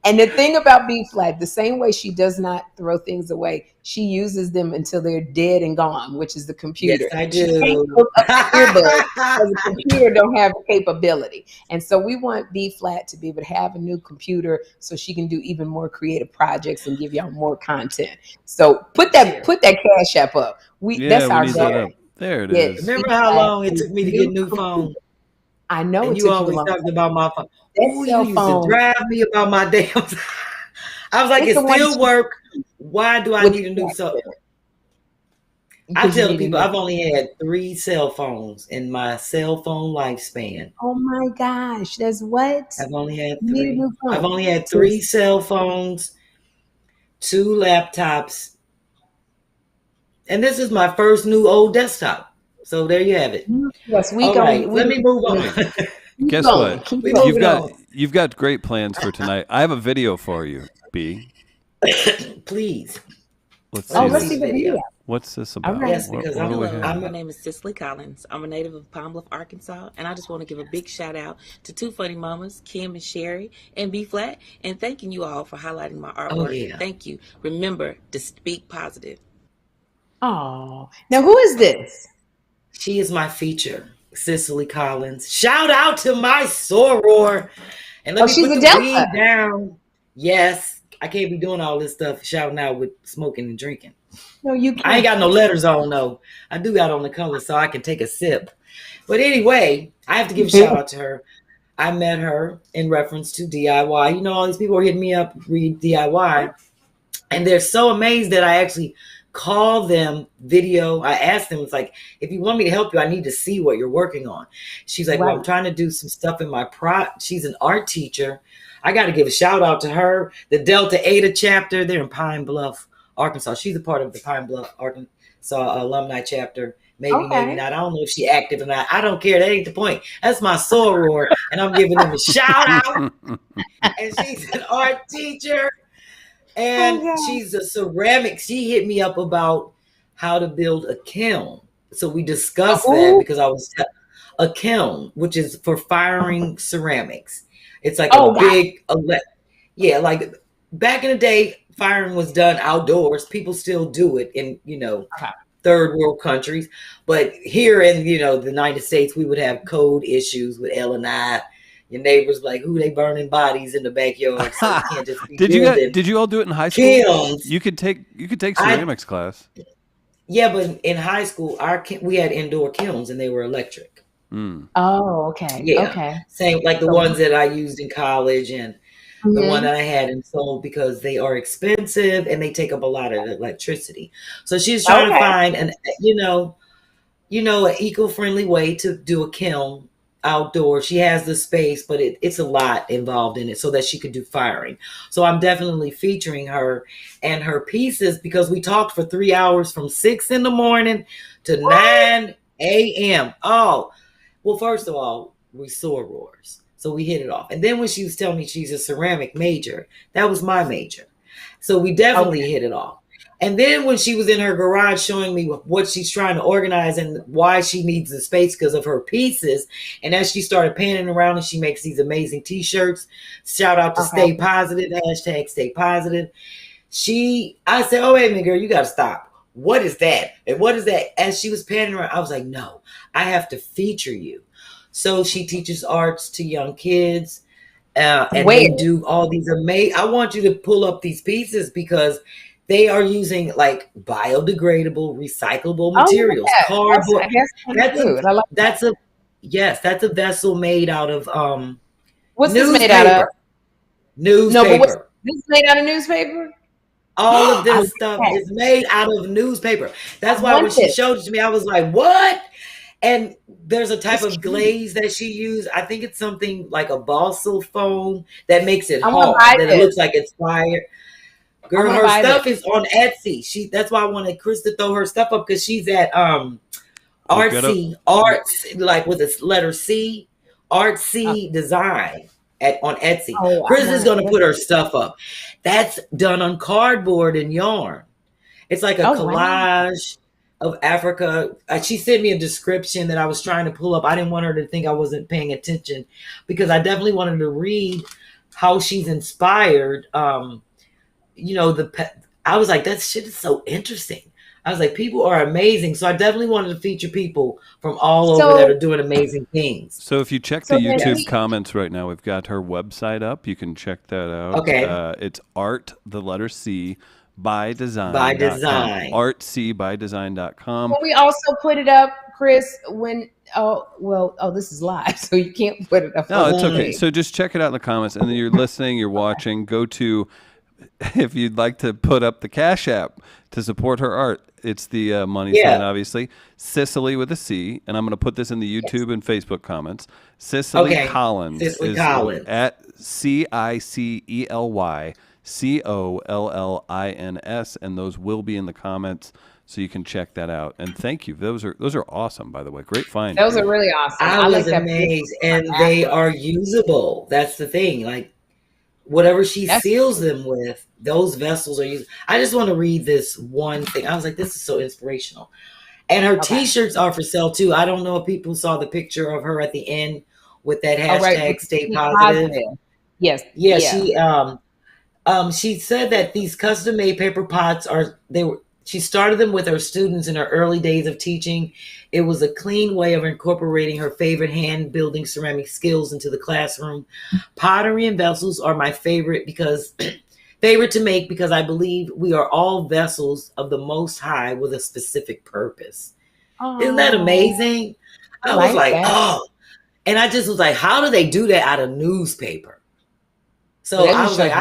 And the thing about B-Flat, the same way she does not throw things away, she uses them until they're dead and gone, which is the computer. Yes, I do. She can't look up the earbud because the computer don't have the capability. And so we want B-Flat to be able to have a new computer so she can do even more creative projects and give y'all more content. So put that Cash App up. That's our goal. There it is. Remember how long it took me to get a new phone? I know. And you always talked about my phone. You used to drive me about my damn. I was like, it still work. Why do I need a new cell? I tell people I've only had 3 cell phones in my cell phone lifespan. Oh my gosh, that's what? I've only had 3. I've only had 3 cell phones, 2 laptops, and this is my first new old desktop. So there you have it. Yes, let me move on. Guess what? You've got great plans for tonight. I have a video for you, B. Please. Let's see the video. What's this about? Yes, because my name is Cicely Collins. I'm a native of Pine Bluff, Arkansas, and I just want to give a big shout out to Two Funny Mamas, Kym and Sherri, and B-Flat, and thanking you all for highlighting my artwork. Thank you. Remember to speak positive. Oh, now who is this? She is my feature, Cicely Collins. Shout out to my soror. And let me put the weed down. Yes, I can't be doing all this stuff, shouting out with smoking and drinking. No, you can't. I ain't got no letters on, though. I do got on the color so I can take a sip. But anyway, I have to give a shout out to her. I met her in reference to DIY. You know, all these people are hitting me up, read DIY. And they're so amazed that I actually call them video. I asked them, it's like, if you want me to help you, I need to see what you're working on. She's like, well, I'm trying to do some stuff in my she's an art teacher. I got to give a shout out to her. The Delta Eta chapter, they're in Pine Bluff, Arkansas. She's a part of the Pine Bluff, Arkansas alumni chapter. Maybe, maybe not. I don't know if she's active or not. I don't care. That ain't the point. That's my soror, and I'm giving them a shout out. And she's an art teacher, and she's a ceramic. She hit me up about how to build a kiln. So we discussed that because I was a kiln, which is for firing ceramics. It's like a big, like back in the day, firing was done outdoors. People still do it in, third world countries. But here in, the United States, we would have code issues with L&I. Your neighbors like, who they burning bodies in the backyard. So you can't just be Did you all do it in high school? Kilns. You could take ceramics class. Yeah, but in high school, we had indoor kilns and they were electric. Mm. Oh, okay. Yeah. Okay. Same like the ones that I used in college and the one that I had in Seoul, because they are expensive and they take up a lot of electricity. So she's trying to find an eco-friendly way to do a kiln outdoors. She has the space, but it's a lot involved in it so that she could do firing. So I'm definitely featuring her and her pieces because we talked for 3 hours from 6 a.m. to 9 a.m. Oh, well, first of all, we sorors. So we hit it off. And then when she was telling me she's a ceramic major, that was my major. So we definitely hit it off. And then when she was in her garage showing me what she's trying to organize and why she needs the space because of her pieces. And as she started panning around and she makes these amazing t-shirts, shout out to Stay Positive, hashtag Stay Positive. I said, oh, wait a minute, girl, you got to stop. What is that? And what is that? As she was panning around, I was like, no, I have to feature you. So she teaches arts to young kids. And they do all these amazing. I want you to pull up these pieces because they are using like biodegradable, recyclable materials, cardboard. That's a vessel made out of what's this made out of? Newspaper. No, but this made out of newspaper? All of this stuff is made out of newspaper. That's why when she showed it to me, I was like, what? And there's a type of glaze that she used. I think it's something like a balsa foam that makes it hard. That it looks like it's fire. Girl, her stuff is on Etsy. That's why I wanted Chris to throw her stuff up because she's at Arts, like with a letter C, Artsy Design on Etsy. Chris is going to put her stuff up. That's done on cardboard and yarn. It's like a collage of Africa. She sent me a description that I was trying to pull up. I didn't want her to think I wasn't paying attention because I definitely wanted to read how she's inspired. I was like, that shit is so interesting. I was like, people are amazing. So I definitely wanted to feature people from all over that are doing amazing things. So if you check the YouTube comments right now, we've got her website up. You can check that out. Okay. It's art, the letter C, by design. By design. Artcbydesign.com. Can we also put it up, Chris, this is live, so you can't put it up. No, it's okay. So just check it out in the comments. And then you're listening, you're watching, go to, if you'd like to put up the Cash App to support her art, it's the money sign, obviously. Cicely with a C, and I'm going to put this in the YouTube and Facebook comments. Cicely Collins is at CICELYCOLLINS, and those will be in the comments, so you can check that out. And thank you. Those are awesome, by the way. Great find. Those are really awesome. I was amazed, and they are usable. That's the thing. Like, whatever she seals them with, those vessels are used. I just want to read this one thing. I was like, this is so inspirational. And her t-shirts are for sale too. I don't know if people saw the picture of her at the end with that hashtag Stay Positive. Yes. Yeah. She said that these custom-made paper pots she started them with her students in her early days of teaching. It was a clean way of incorporating her favorite hand-building ceramic skills into the classroom. Pottery and vessels are my favorite to make because I believe we are all vessels of the Most High with a specific purpose. Isn't that amazing? I was like, and I just was like, how do they do that out of newspaper? So I was like,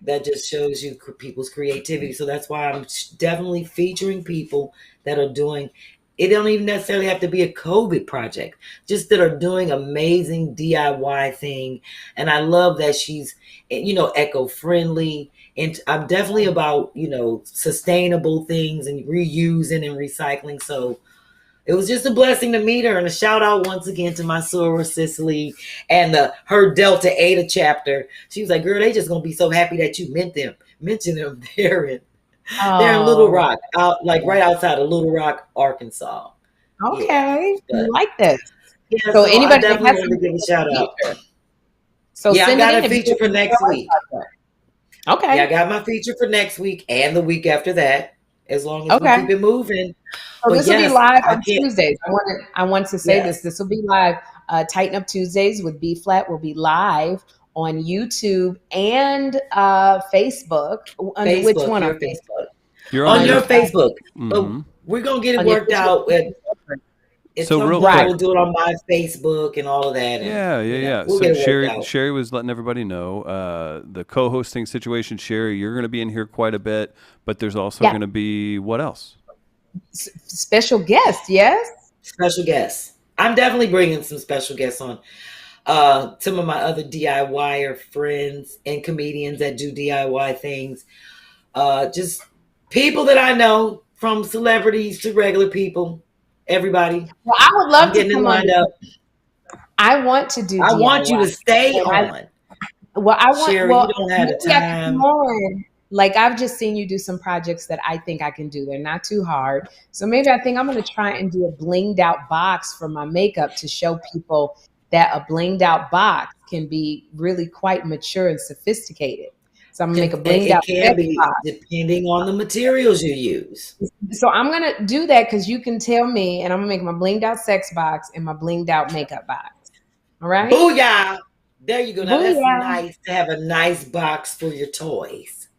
that just shows you people's creativity. So that's why I'm definitely featuring people that are doing, it don't even necessarily have to be a COVID project, just that are doing amazing DIY thing. And I love that she's, eco-friendly. And I'm definitely about, sustainable things and reusing and recycling. So it was just a blessing to meet her, and a shout out once again to my soror Cicely and her Delta Eta chapter. She was like, "Girl, they just gonna be so happy that you mentioned them there in Little Rock, right outside of Little Rock, Arkansas." Okay, I like this. Yeah, so anybody definitely want to give a shout out. So yeah, I got a feature for next week. Okay, yeah, I got my feature for next week and the week after that. As long as we keep it moving. So this will be live on Tuesdays. I want to say this. This will be live. Tighten Up Tuesdays with B-Phlat will be live on YouTube and Facebook. Which one on Facebook? You're on your Facebook. Mm-hmm. But we're gonna get it worked out. We'll do it on my Facebook and all of that. Yeah. So Sherri was letting everybody know the co-hosting situation. Sherri, you're going to be in here quite a bit, but there's also going to be what else? Special guests, yes. Special guests. I'm definitely bringing some special guests on. Some of my other DIYer friends and comedians that do DIY things. Just people that I know, from celebrities to regular people. Everybody. Well, I would love to come lined up. I want to do. I want you to stay on. Sherri, you don't have the time. Like, I've just seen you do some projects that I think I can do. They're not too hard. So maybe I think I'm going to try and do a blinged out box for my makeup to show people that a blinged out box can be really quite mature and sophisticated. So I'm going to make a blinged out box. Depending on the materials you use. So I'm going to do that because you can tell me, and I'm going to make my blinged out sex box and my blinged out makeup box. All right? Booyah! There you go. Now that's nice to have a nice box for your toys.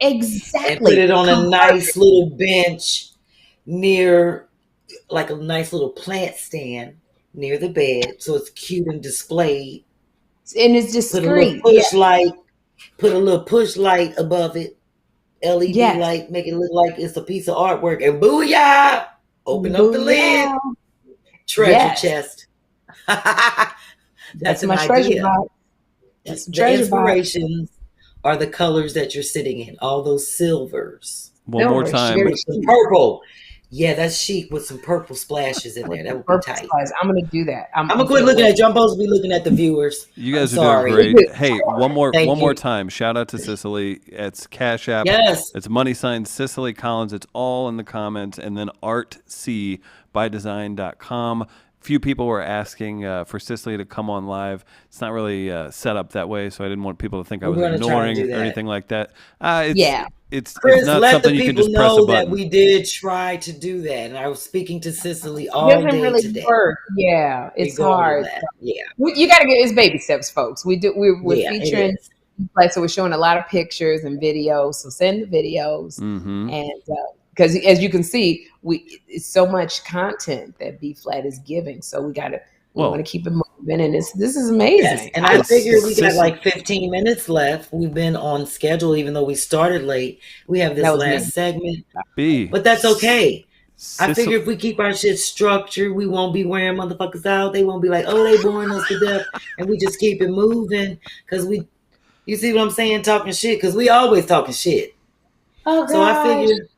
Exactly. And put it on a nice little bench near, like a nice little plant stand near the bed. So it's cute and displayed. And it's discreet. Put a little push light above it. LED light, make it look like it's a piece of artwork. And booyah! Open up the lid. Treasure chest. That's my treasure box. The inspirations are the colors that you're sitting in. All those silvers. One more time. Purple. Yeah, that's chic with some purple splashes in there. That would be tight. I'm going to do that. I'm going to quit looking at you. I'm supposed to be looking at the viewers. You guys are doing great. Hey, one more time. Shout out to Cicely. It's Cash App. Yes. It's $ Cicely Collins. It's all in the comments. And then artcbydesign.com. Few people were asking for Cicely to come on live. It's not really set up that way, so I didn't want people to think I was ignoring or anything like that. It's Chris, not let something the you can people just press a know button. that we did try to do that, and I was speaking to Cicely all day today. Work. Yeah, it's hard. Yeah, you got to get it's baby steps, folks. We're featuring, so we're showing a lot of pictures and videos. So send the videos, and because as you can see, it's so much content that B-Phlat is giving. So we want to keep it moving, and this is amazing. Yes. And I figured we got like 15 minutes left. We've been on schedule, even though we started late. We have this last segment, but that's okay. I figure if we keep our shit structured, we won't be wearing motherfuckers out. They won't be like, oh, they boring us to death, and we just keep it moving because you see what I'm saying, talking shit, because we always talking shit. Oh, so I figured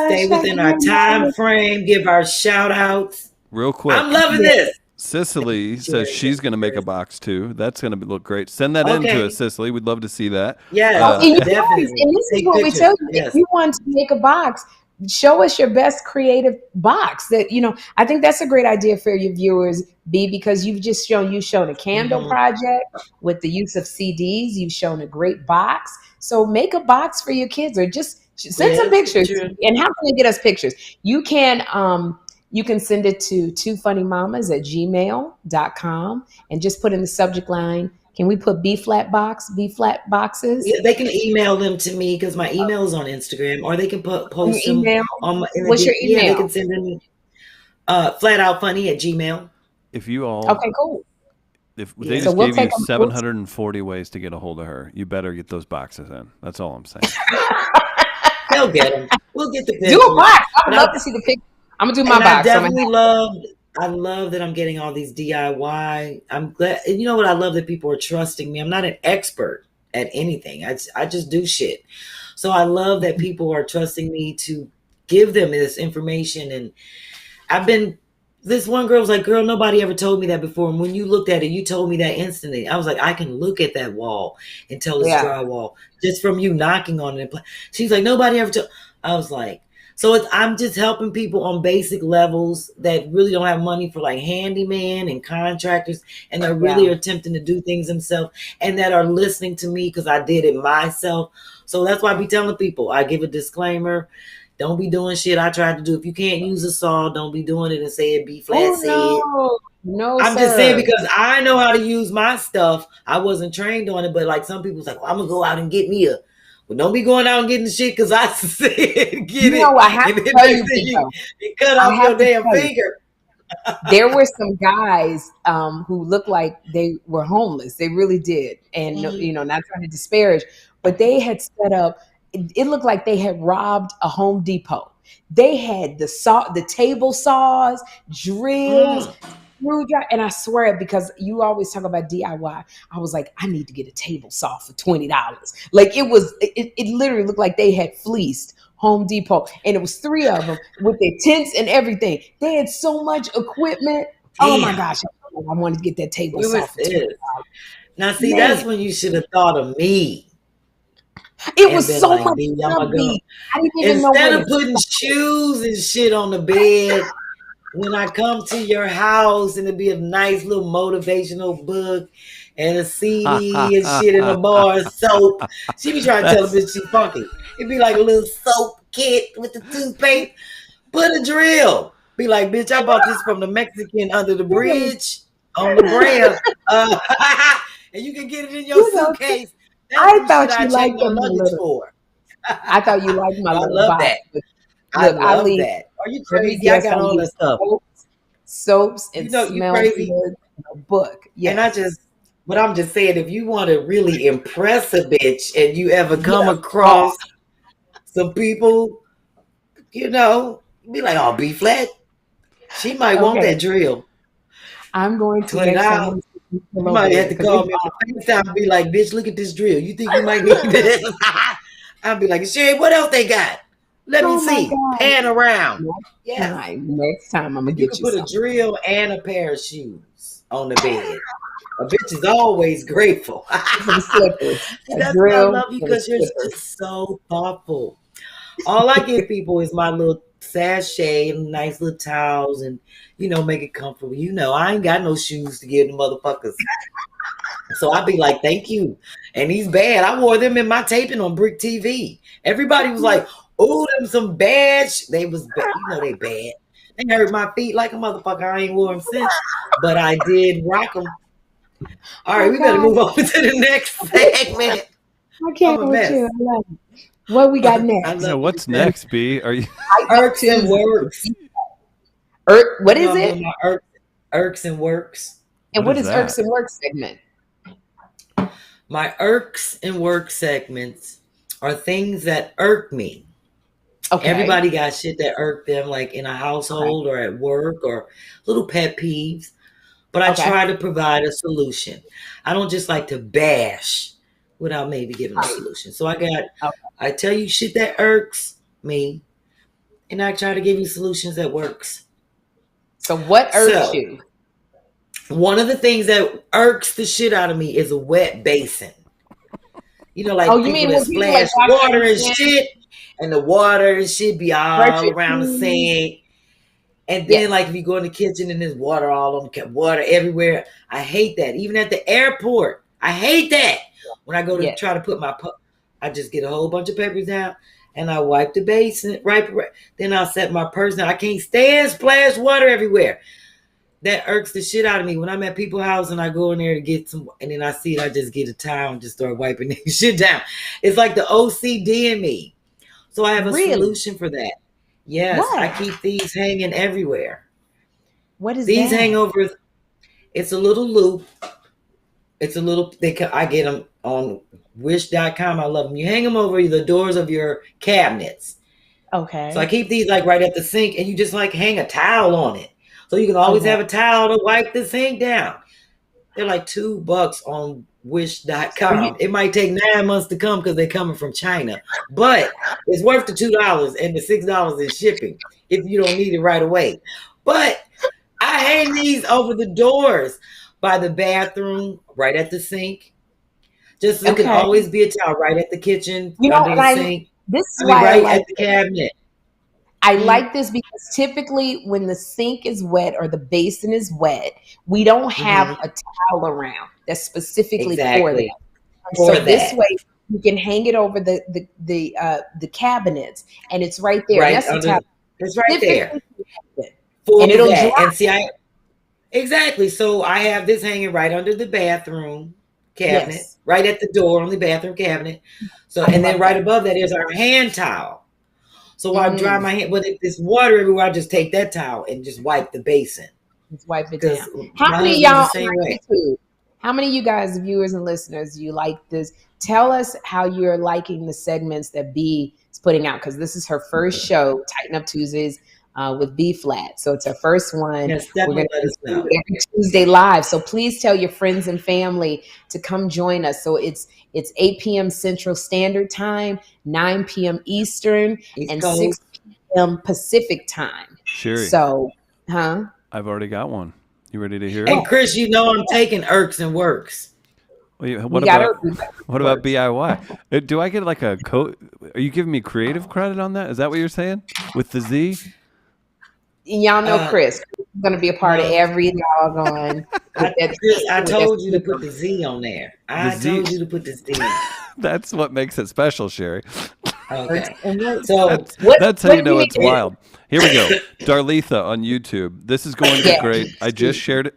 stay within our time frame, give our shout outs. Real quick. I'm loving this. Cicely says she's going to make a box too. That's going to look great. Send that in to us, Cicely. We'd love to see that. Yeah, definitely. And this is what we tell you. If you want to make a box, show us your best creative box. That I think that's a great idea for your viewers, because you've shown a candle project with the use of CDs. You've shown a great box. So make a box for your kids, or just send some pictures. And how can they get us pictures? You can send it to twofunnymamas@gmail.com and just put in the subject line. Can we put B-Phlat boxes? Yeah, they can email them to me because my email is on Instagram, or they can post them on my. What's your email? Yeah, they can send them flatoutfunny@gmail. If you all okay, cool. If they just gave you 740 ways to get a hold of her, you better get those boxes in. That's all I'm saying. They'll get them. We'll get the pictures. Do a box. I would love to see the picture. I'm gonna do my box. I love that I'm getting all these DIY. I'm glad. And you know what? I love that people are trusting me. I'm not an expert at anything. I just do shit. So I love that people are trusting me to give them this information. And this one girl was like, girl, nobody ever told me that before. And when you looked at it, you told me that instantly. I was like, I can look at that wall and tell it's drywall just from you knocking on it. She's like, nobody ever told. I was like, so I'm just helping people on basic levels that really don't have money for like handyman and contractors. And they're really attempting to do things themselves and that are listening to me because I did it myself. So that's why I be telling people, I give a disclaimer. Don't be doing shit I tried to do. If you can't use a saw, don't be doing it and say it B-Phlat said. No, I'm just saying because I know how to use my stuff. I wasn't trained on it, but like some people's like, well, I'm gonna go out and get me a. Well, don't be going out and getting the shit because I said get it. I have to tell you, you cut off your damn finger. There were some guys who looked like they were homeless. They really did, and not trying to disparage, but they had set up. It looked like they had robbed a Home Depot. They had the table saws, drills, screwdriver, and I swear, because you always talk about DIY, I was like, I need to get a table saw for $20. Like it literally looked like they had fleeced Home Depot, and it was 3 of them with their tents and everything. They had so much equipment. Damn. Oh my gosh, I wanted to get that table saw for $20. Now, see, that's when you should have thought of me. It was so like, much money. I didn't even know. Instead of putting shoes and shit on the bed, when I come to your house and it'd be a nice little motivational book and a CD and shit in a bar of soap. She be trying to tell a bitch she funky. It'd be like a little soap kit with the toothpaste. Put a drill. Be like, bitch, I bought this from the Mexican under the bridge on the brand. And you can get it in your suitcase. I thought you liked them a little. I thought you liked my little box. I love that. Are you crazy? I got all that stuff. Soaps and smells good. A book. Yes. And but I'm just saying, if you want to really impress a bitch and you ever come across some people, be like, oh, B-Phlat. She might want that drill. I'm going to $20. You might have to call me on FaceTime and be like, bitch, look at this drill. You think you might need this? I'll be like, Sherri, what else they got? Let me see. Pan around. Yeah. Next time I'm going to get you put a drill and a pair of shoes on the bed. A bitch is always grateful. That's why I love you because you're just so thoughtful. All I give people is my little sachet and nice little towels and make it comfortable. I ain't got no shoes to give the motherfuckers. So I'd be like, thank you. And these bad. I wore them in my taping on Brick TV. Everybody was like, oh, them some bad. They was bad. They bad. They hurt my feet like a motherfucker. I ain't wore them since. But I did rock them. All right, we better move on to the next segment. I can't with you. I love it. What we got next? So what's next, B? Are you Irks and Works? What is it? Irks and Works. And what is Irks and Works segment? My Irks and Works segments are things that irk me. Okay. Everybody got shit that irk them, like in a household or at work or little pet peeves. But I try to provide a solution. I don't just like to bash without maybe giving a solution. So I tell you shit that irks me, and I try to give you solutions that works. So what irks you? One of the things that irks the shit out of me is a wet basin. Like people that splash water and shit, and the water and shit be all around the sink. And then, like, if you go in the kitchen and there's water all on the water everywhere, I hate that. Even at the airport, I hate that. When I go to try to put I just get a whole bunch of papers down and I wipe the basin. Right. Then I'll set my purse down. I can't stand splash water everywhere. That irks the shit out of me. When I'm at people's house and I go in there to get some, and then I see it, I just get a towel and just start wiping that shit down. It's like the OCD in me. So I have a solution for that. Yes, what? I keep these hanging everywhere. What is these hangovers? It's a little loop It's a little. I get them on Wish.com. I love them. You hang them over the doors of your cabinets. Okay. So I keep these like right at the sink, and you just like hang a towel on it, so you can always have a towel to wipe the sink down. They're like $2 on Wish.com. It might take 9 months to come because they're coming from China, but it's worth the $2 and the $6 in shipping if you don't need it right away. But I hang these over the doors by the bathroom, right at the sink. Just so there can always be a towel right at the kitchen, under the sink. This is why right at the cabinet. I like this because typically when the sink is wet or the basin is wet, we don't have a towel around that's specifically for that. So this way you can hang it over the cabinets, and it's right there. Right, that's the towel. It's right there. And it'll dry. And see, exactly. So I have this hanging right under the bathroom cabinet, right at the door on the bathroom cabinet. So, and then right above that is our hand towel. So while I dry my hand, but if there's water everywhere, I just take that towel and just wipe the basin. Just wipe it down. How many of y'all on YouTube? How many of you guys, viewers and listeners, you like this? Tell us how you're liking the segments that B is putting out, because this is her first show, Tighten Up Tuesdays, with B-Phlat. So it's her first one. Yes, we're going to do it every Tuesday live. So please tell your friends and family to come join us. So it's 8 p.m. Central Standard Time, 9 p.m. Eastern, and 6 p.m. Pacific Time. Sherri. So, I've already got one. You ready to hear it? And Chris, you know I'm taking Irks and Works. What about BIY? Do I get like a code? Are you giving me creative credit on that? Is that what you're saying? With the Z? Y'all know Chris is going to be a part of every doggone. I told you to put the Z on there. I told you to put the Z. That's what makes it special, Sherri. Okay. So that's how you know it's wild. Here we go. Darletha on YouTube. This is going to be great. I just shared it.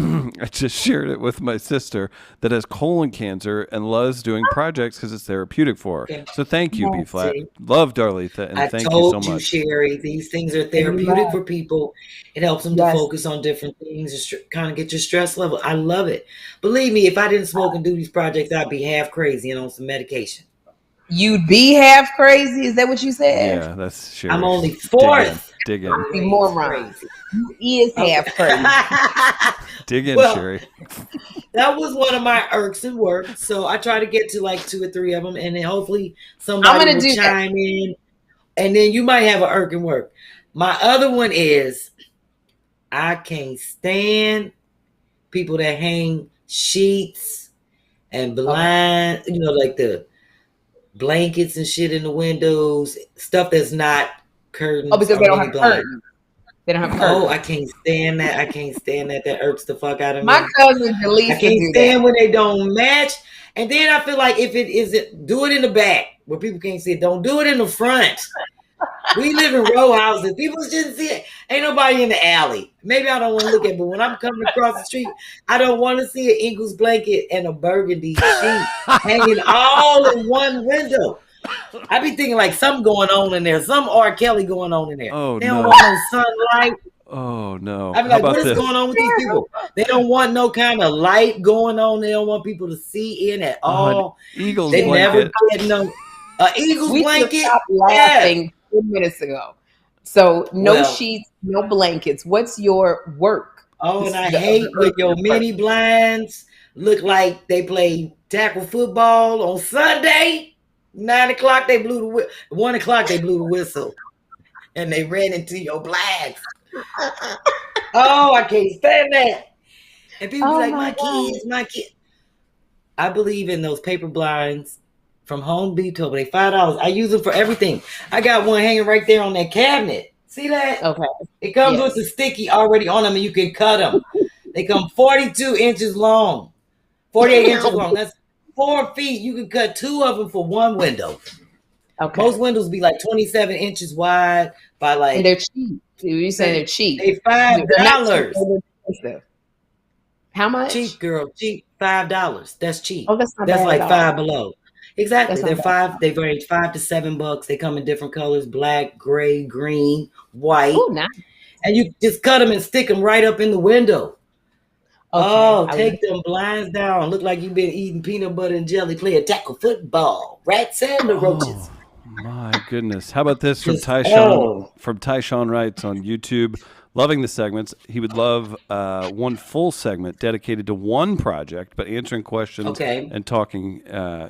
I just shared it with my sister that has colon cancer and loves doing projects because it's therapeutic for her. So thank you, B-Phlat. Love Darletha, and thank you so much. I told you, Sherri, these things are therapeutic for people. It helps them to focus on different things, kind of get your stress level. I love it. Believe me, if I didn't smoke and do these projects, I'd be half crazy and on some medication. You'd be half crazy? Is that what you said? Yeah, that's Sherri. I'm only fourth. Dig in. More crazy. He is half crazy. Dig in, Sherri. That was one of my irks and works. So I try to get to like 2 or 3 of them, and then hopefully somebody will chime in. And then you might have an irk and work. My other one is I can't stand people that hang sheets and blind, like the blankets and shit in the windows, stuff that's not curtains. Oh, because they don't have curtains. They don't have curtains. Oh, I can't stand that. I can't stand that. That irks the fuck out of me. My cousin Delisa I can't stand when they don't match. And then I feel like if it isn't, do it in the back where people can't see it. Don't do it in the front. We live in row houses. People shouldn't see it. Ain't nobody in the alley. Maybe I don't want to look at it, but when I'm coming across the street, I don't want to see an Ingles blanket and a burgundy sheet hanging all in one window. I be thinking like something going on in there. Some R. Kelly going on in there. Oh, they don't want no sunlight. Oh, no. I be like, what is going on with these people? They don't want no kind of light going on. They don't want people to see in at all. Eagles they blanket. Never get no Eagles blanket. Stopped laughing 10 minutes ago. So no sheets, no blankets. What's your work? Oh, and I hate when your mini blinds look like they play tackle football on Sunday. 9 o'clock they blew the whistle. 1 o'clock they blew the whistle, and they ran into your blinds. Oh, I can't stand that. And people be like, my kids. I believe in those paper blinds from Home Depot. They $5. I use them for everything. I got one hanging right there on that cabinet. See that? Okay. It comes with the sticky already on them, and you can cut them. They come 42 inches long, 48 inches long. That's 4 feet. You can cut 2 of them for one window. Okay. Most windows be like 27 inches wide by like. And they're cheap. You saying they're cheap? They $5. How much? Cheap, girl. Cheap. $5. That's cheap. Oh, that's not bad like at all. $5 below. Exactly. They're $5. They range $5 to $7. They come in different colors: black, gray, green, white. Oh, nice. And you just cut them and stick them right up in the window. Oh, take them blinds down. Look like you've been eating peanut butter and jelly, playing tackle football. Rats and the roaches. My goodness. How about this from Tyshawn? From Tyshawn writes on YouTube, loving the segments. He would love one full segment dedicated to one project, but answering questions and talking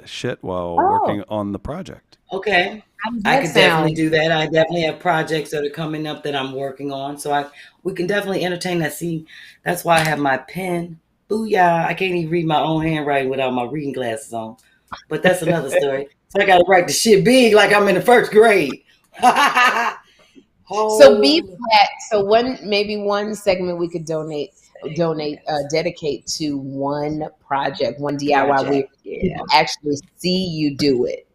shit while working on the project. Okay. I could definitely do that. I definitely have projects that are coming up that I'm working on. So we can definitely entertain that. See, that's why I have my pen. Booyah. I can't even read my own handwriting without my reading glasses on. But that's another story. So I got to write the shit big like I'm in the first grade. So B-Phlat. So one segment we could dedicate to one project, one DIY where people actually see you do it.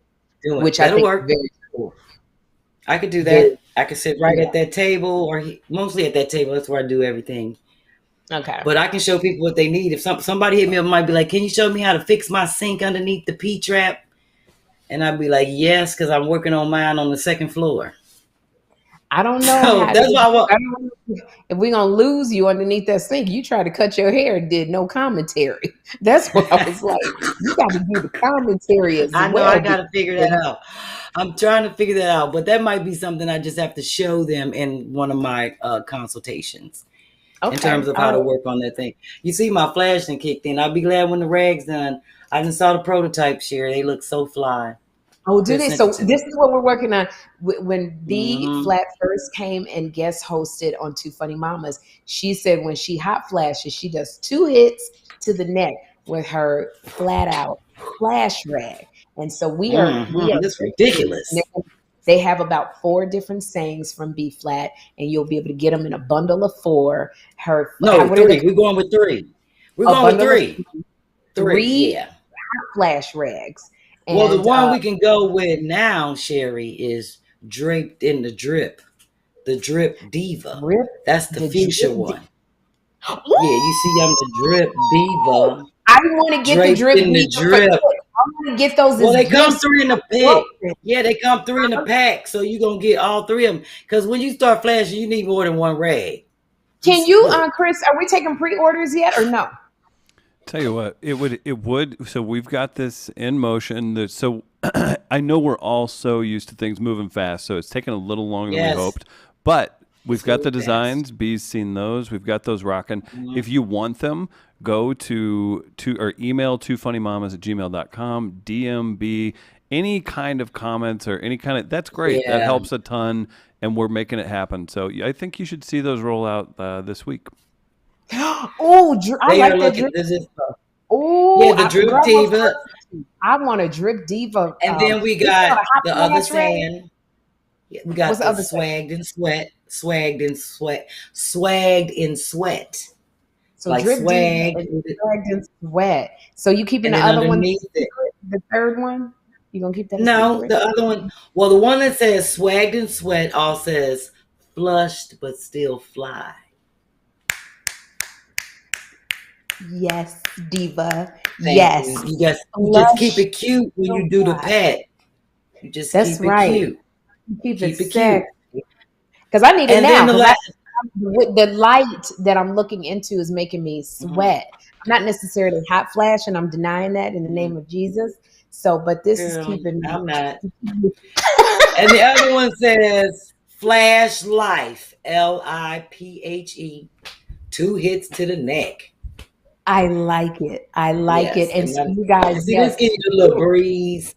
Which I think is very cool. I could do that. I could sit right at that table, or mostly at that table. That's where I do everything. Okay. But I can show people what they need. If somebody hit me up, might be like, "Can you show me how to fix my sink underneath the P-trap?" And I'd be like, "Yes," because I'm working on mine on the second floor. I don't know. So that's why I don't know if we're gonna lose you underneath that sink. You tried to cut your hair and did no commentary. That's what I was like. You got to do the commentary as well. I know. I got to figure that out. I'm trying to figure that out, but that might be something I just have to show them in one of my consultations in terms of how to work on that thing. You see, my flash done kicked in. I'll be glad when the rag's done. I just saw the prototype, Sherri. They look so fly. Oh, do they? So this is what we're working on. When B-Phlat first came and guest hosted on Two Funny Mamas, she said when she hot flashes, she does 2 hits to the neck with her flat out flash rag. And so we are that's ridiculous. They have about 4 different sayings from B-Phlat, and you'll be able to get them in a bundle of 4. 3. We're going with 3. We're going with 3. 3 hot flash rags. And, well, the one we can go with now, Sherri, is Draped in the Drip. The Drip Diva. That's the future one. Yeah, you see, I'm the Drip Diva. I want to get the Drip in the Drip. I want to get those. Well, they come 3 in the pack. Yeah, they come 3 in the pack. So you're going to get all 3 of them. Because when you start flashing, you need more than one rag. Can you, Chris, are we taking pre-orders yet or no? Tell you what, it would. So we've got this in motion. So I know we're all so used to things moving fast, so it's taken a little longer than we hoped. But we've got the designs. B's seen those. We've got those rocking. If you want them, go to or email twofunnymamas@gmail.com. DM B any kind of comments or any kind of that's great. Yeah. That helps a ton, and we're making it happen. So I think you should see those roll out this week. Oh, I like that drip. Oh, yeah, the Drip Diva. I want a Drip Diva. And then we got the other saying. Yeah, we got the swagged and sweat. So like Drip Diva and swagged and sweat. So you keeping the other one? The third one? You gonna keep that? No, the other one. Well, the one that says swagged and sweat all says flushed but still fly. Yes, Diva. Yes. You just keep it cute when you do the pet. You just keep it cute. Keep it cute. Because I need it now. The light that I'm looking into is making me sweat. I'm not necessarily hot flash, and I'm denying that in the name of Jesus. So, but this is keeping me. I'm not. And the other one says Flash Life, LIPHE, 2 hits to the neck. I like it. And so you guys just give you a little breeze.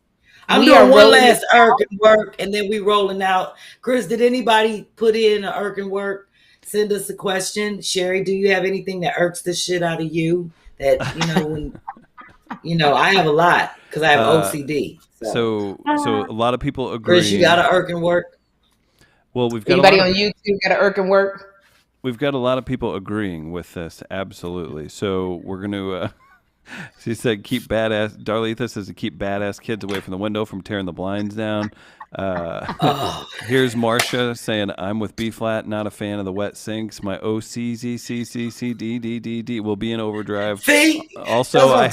I'm doing one last Irkin work, and then we rolling out. Chris, did anybody put in an Irkin work? Send us a question. Sherri, do you have anything that irks the shit out of you? That I have a lot because I have OCD. So a lot of people agree. Chris, you got an Irkin work? Well, we've got anybody on YouTube got an Irkin work? We've got a lot of people agreeing with this, absolutely. So we're going to, she said, Darletha says to keep badass kids away from the window from tearing the blinds down. Here's Marcia saying, I'm with B-Phlat, not a fan of the wet sinks. My OCZCCCDDDD will be in overdrive. See? Also, I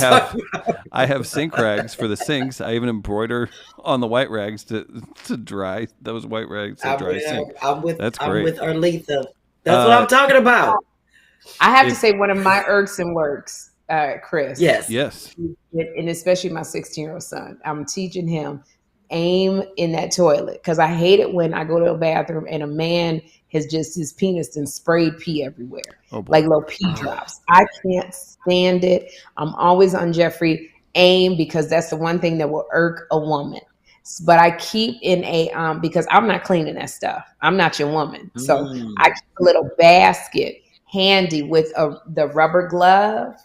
have sink rags for the sinks. I even embroider on the white rags to dry those white rags to dry sink. That's great. I'm with Arletha. That's what I'm talking about. I have to say one of my irksome works, Chris. Yes. And especially my 16-year-old son. I'm teaching him aim in that toilet because I hate it when I go to a bathroom and a man has just his penis and sprayed pee everywhere, like little pee drops. I can't stand it. I'm always on Jeffrey aim because that's the one thing that will irk a woman. But I keep in a because I'm not cleaning that stuff. I'm not your woman, so I keep a little basket handy with the rubber glove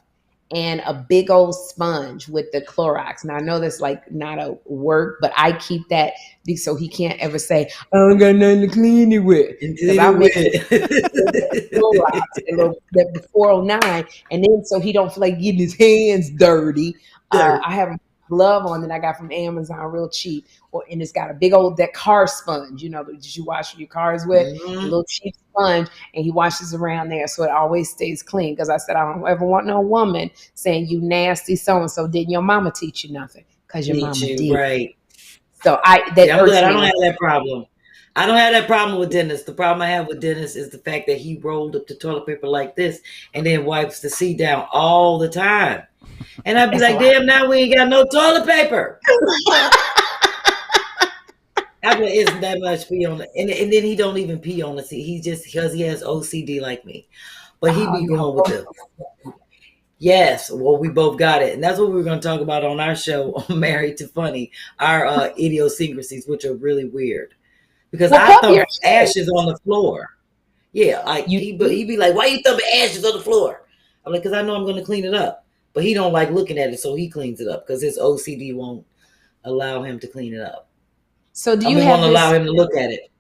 and a big old sponge with the Clorox. Now I know that's like not a work, but I keep that so he can't ever say, I don't got nothing to clean it with. Because I'll make Clorox, the 409, and then so he don't feel like getting his hands dirty. I have a glove on that I got from Amazon, real cheap. And it's got a big old that car sponge, that you wash your cars with, a little cheap sponge, and he washes around there so it always stays clean. Because I said I don't ever want no woman saying you nasty so and so. Didn't your mama teach you nothing? Because your mama did, right? So I'm glad I don't have that problem. I don't have that problem with Dennis. The problem I have with Dennis is the fact that he rolled up the toilet paper like this and then wipes the seat down all the time. And I'd be like, damn, now we ain't got no toilet paper. It isn't that much pee on it. And then he don't even pee on the seat. He just, because he has OCD like me. But he be going with the... Yes, well, we both got it. And that's what we were going to talk about on our show, on Married to Funny, our idiosyncrasies, which are really weird. Because I thump ashes on the floor. Yeah, like he'd be like, why you thumping ashes on the floor? I'm like, because I know I'm going to clean it up. But he don't like looking at it, so he cleans it up because his OCD won't allow him to clean it up. So do you have allow him to look at it?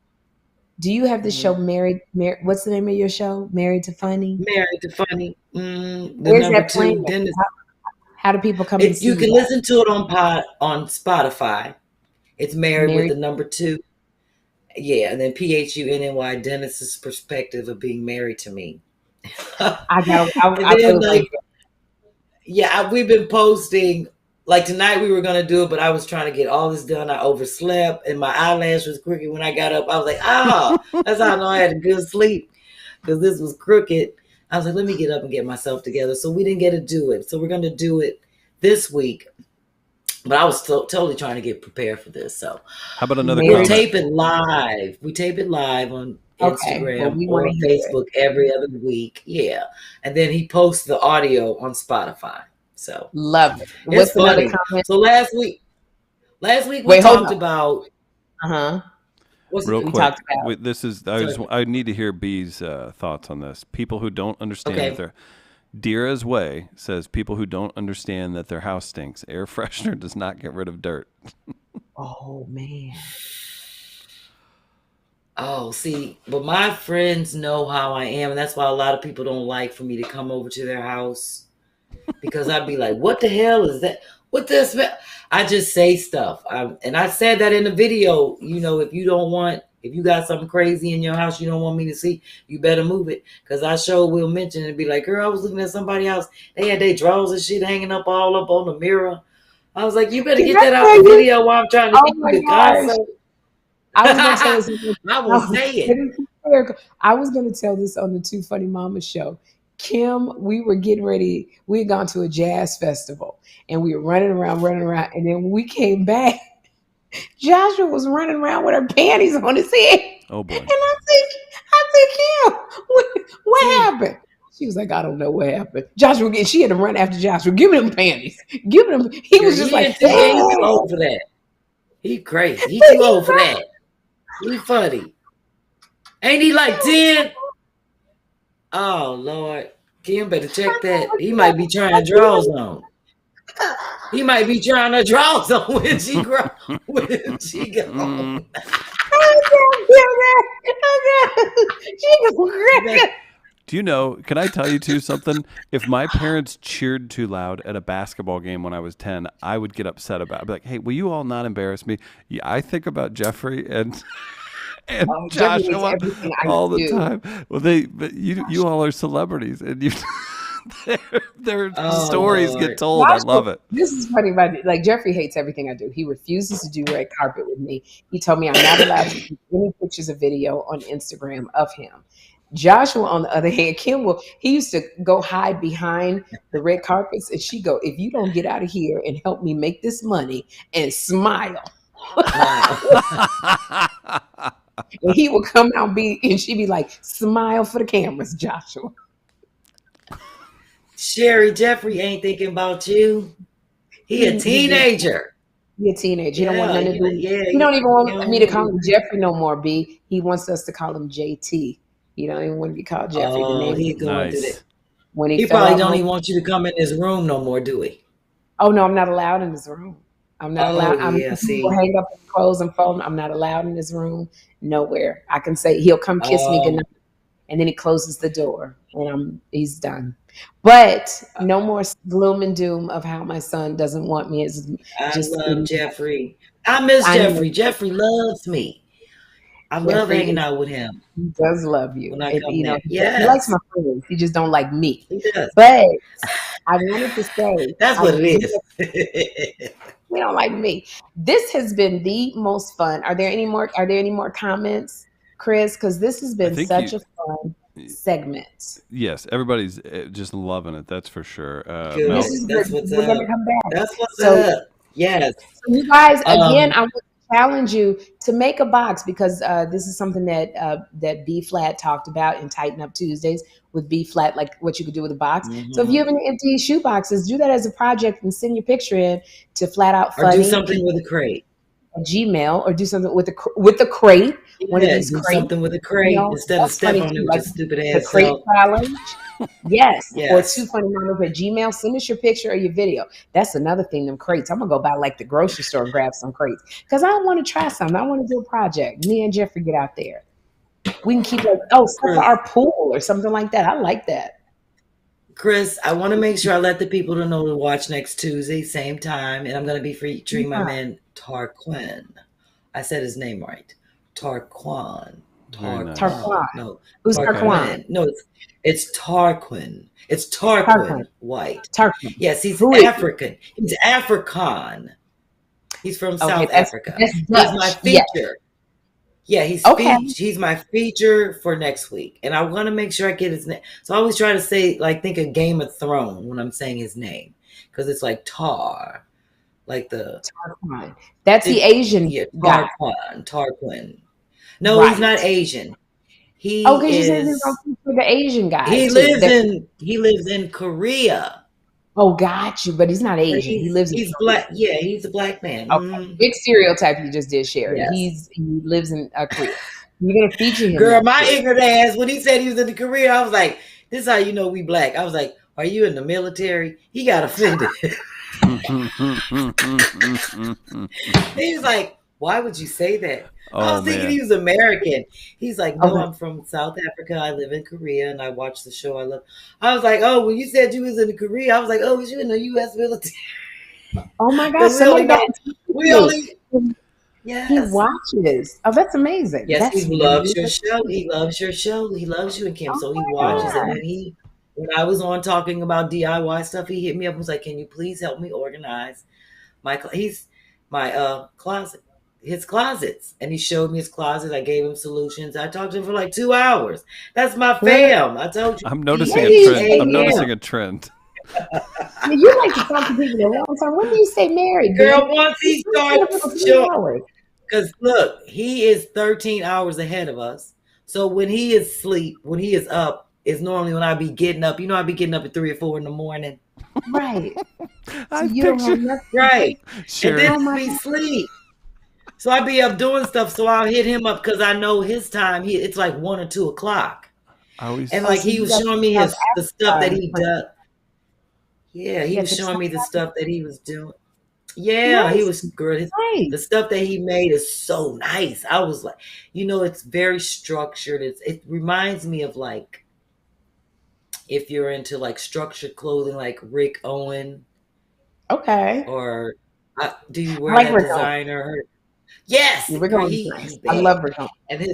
Do you have the show Married? What's the name of your show? Married to Funny. Married to Funny. Where's that playing? How do people come? You can listen to it on Spotify. It's Married with the number 2. Yeah, and then PHUNNY, Dennis's perspective of being married to me. We've been posting. Like tonight we were going to do it, but I was trying to get all this done. I overslept and my eyelash was crooked when I got up. I was like, that's how I know I had a good sleep because this was crooked. I was like, let me get up and get myself together. So we didn't get to do it. So we're going to do it this week. But I was totally trying to get prepared for this. So how about another We'll tape it live. We tape it live on Instagram or Facebook every other week. Yeah. And then he posts the audio on Spotify. So love it. What's another comment? So last week we talked about. Real quick, this is. I need to hear B's thoughts on this. People who don't understand that their Dira's Way says people who don't understand that their house stinks. Air freshener does not get rid of dirt. Oh man. Oh, see, but my friends know how I am, and that's why a lot of people don't like for me to come over to their house. Because I'd be like, what the hell is that? What the smell? I just say stuff. And I said that in the video, if you got something crazy in your house you don't want me to see, you better move it. Because I sure will mention it and be like, girl, I was looking at somebody's house. They had their drawers and shit hanging up all up on the mirror. I was like, you better get that out the video while I'm trying to get you the concert. I was going to tell this. I will say it. I was going to tell this on the Two Funny Mama show. Kym, we were getting ready. We had gone to a jazz festival and we were running around. And then when we came back, Joshua was running around with her panties on his head. Oh boy. And I said, Kym, what happened? She was like, I don't know what happened. Joshua, she had to run after Joshua. Give me them panties. Give me them. He was just like, he's too old for that. He crazy. He too old for that. He funny. Ain't he like 10? Oh, Lord. Kym better check that. He might be trying draws on. He might be trying to draw on when she grows. When she goes. Do you know, can I tell you too something? If my parents cheered too loud at a basketball game when I was 10, I would get upset about it. I'd be like, hey, will you all not embarrass me? Yeah, I think about Jeffrey and Joshua all the time. Well, but you all are celebrities, and their stories get told. I love it. This is funny about it. Like Jeffrey hates everything I do. He refuses to do red carpet with me. He told me I'm not allowed to do any pictures or video on Instagram of him. Joshua, on the other hand, he used to go hide behind the red carpets, and she go, if you don't get out of here and help me make this money, and smile. And he would come out and she'd be like, smile for the cameras, Joshua. Sherri, Jeffrey ain't thinking about you. He a teenager. He a teenager. He don't want nothing to do. He don't even want me to call him Jeffrey no more, B. He wants us to call him JT. He don't even want to be called Jeffrey. Oh, he's going through that. When he probably don't even want you to come in his room no more, do he? Oh no, I'm not allowed in his room. I'm not allowed. People hang up his clothes and phone. I'm not allowed in his room. Nowhere. I can say he'll come kiss me goodnight, and then he closes the door, and he's done. But no more gloom and doom of how my son doesn't want me. I love Jeffrey. I miss Jeffrey. Jeffrey loves me. I love hanging out with him. He does love you. When I come there. He likes my friends. He just don't like me. He does. But I wanted to say that's what it is. He don't like me. This has been the most fun. Are there any more comments, Chris? Because this has been such a fun segment. Yes, everybody's just loving it. That's for sure. That's what's up. Gonna come back. That's what's up. Yes. So you guys, again, I would challenge you to make a box, because this is something that B-Phlat talked about in Tighten Up Tuesdays with B-Phlat, like what you could do with a box. Mm-hmm. So if you have any empty shoe boxes, do that as a project and send your picture in to Flat Out Funny. Or do something with a crate. Gmail, or do something with the crate. One of these crates. Something with a crate instead of stepping on it with your stupid ass. The crate challenge. Yes. Or Two Funny Mamas at Gmail. Send us your picture or your video. That's another thing, them crates. I'm going to go by like the grocery store and grab some crates. Because I want to try something. I want to do a project. Me and Jeffrey get out there. We can keep like, stuff for our pool or something like that. I like that. Chris, I want to make sure I let the people know to watch next Tuesday, same time. And I'm going to be featuring my man, Tarquin. I said his name right. Tarquin. Tarquin. No. Who's Tarquin? No, it's Tarquin. It's Tarquin White. Tarquin. Yes, he's African. He's Afrikaan. He's from South Africa. He's my feature. Yeah, he's my feature for next week. And I want to make sure I get his name. So I always try to say, like, think of Game of Thrones when I'm saying his name. Because it's like Tar. Like the Tarquin. That's the Asian guy. Tarquin. No, he's not Asian. He is. You said he's the Asian guy. He lives in Korea. Oh, got you. But he's not Asian. He lives. He's black. Yeah, he's a black man. Okay. Big stereotype you just did, Sherri. Yes. He lives in Korea. You're gonna feature him. Girl, my ignorant ass. When he said he was in Korea, I was like, "This is how you know we black." I was like, "Are you in the military?" He got offended. He's like, "Why would you say that?" I was thinking he was American. He's like, "No, I'm from South Africa. I live in Korea and I watch the show I love." I was like, "Oh, when you said you was in Korea, I was like, oh, was you in the U.S. military?" Oh my gosh. He watches. Oh, that's amazing. Yes, he loves your show. He loves your show. He loves you and Kym. So he watches. And when I was on talking about DIY stuff, he hit me up and was like, "Can you please help me organize my closet?" His closets, and he showed me his closet. I gave him solutions. I talked to him for like 2 hours. That's my fam. I told you. I'm noticing a trend. I'm noticing a trend. You like to talk to people a long time. When do you say married? Girl, once he starts, because look, he is 13 hours ahead of us. So when he is asleep, when he is up, is normally when I be getting up. You know, I be getting up at 3 or 4 in the morning. Right. So you don't have nothing. Right. Sure. And then we sleep. So I be up doing stuff, so I'll hit him up because I know his time. It's like 1 or 2 o'clock, and like he was showing me the stuff that he does. Yeah, he was showing me the stuff that he was doing. Yeah, he was good. The stuff that he made is so nice. I was like, it's very structured. It reminds me of like if you're into like structured clothing, like Rick Owen. Okay. Or do you wear that designer? Yes, I love Rick Owen. And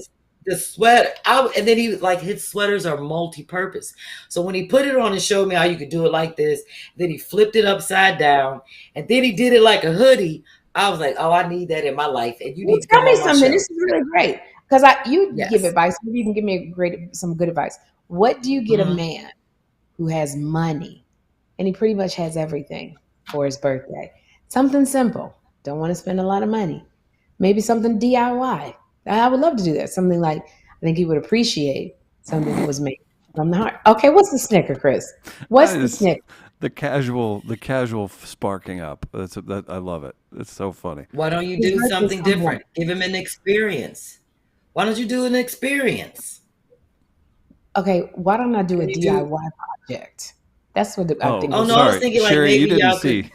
the sweater, and then he was like, his sweaters are multi-purpose. So when he put it on and showed me how you could do it like this, then he flipped it upside down, and then he did it like a hoodie. I was like, oh, I need that in my life, and you need to tell me something. This is really great. Because you give advice. Maybe you can give me some good advice. What do you get a man who has money and he pretty much has everything for his birthday? Something simple. Don't want to spend a lot of money. Maybe something DIY. I would love to do that. Something like, I think he would appreciate something that was made from the heart. Okay, what's the snicker, Chris? What's the snicker? The casual sparking up. I love it. It's so funny. Why don't you do something different? Give him an experience. Why don't you do an experience? Okay, why don't I do a DIY project? That's what I think. Oh no, I was thinking like Sherri, maybe you didn't y'all see.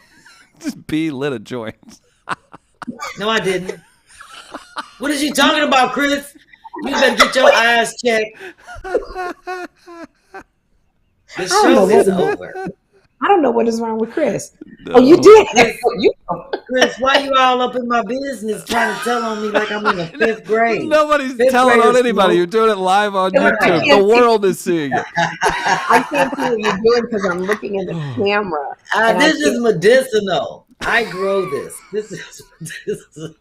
Just B lit a joint. No, I didn't. What is you talking about, Chris? You better get your eyes checked. The show is over. I don't know what is wrong with Chris. No. Oh, you did. Chris, why you all up in my business trying to tell on me like I'm in the 5th grade? Nobody's telling on anybody. You're doing it live on YouTube. The world is seeing it. I can't see what you're doing because I'm looking at the camera. This is medicinal. I grow this. This is medicinal.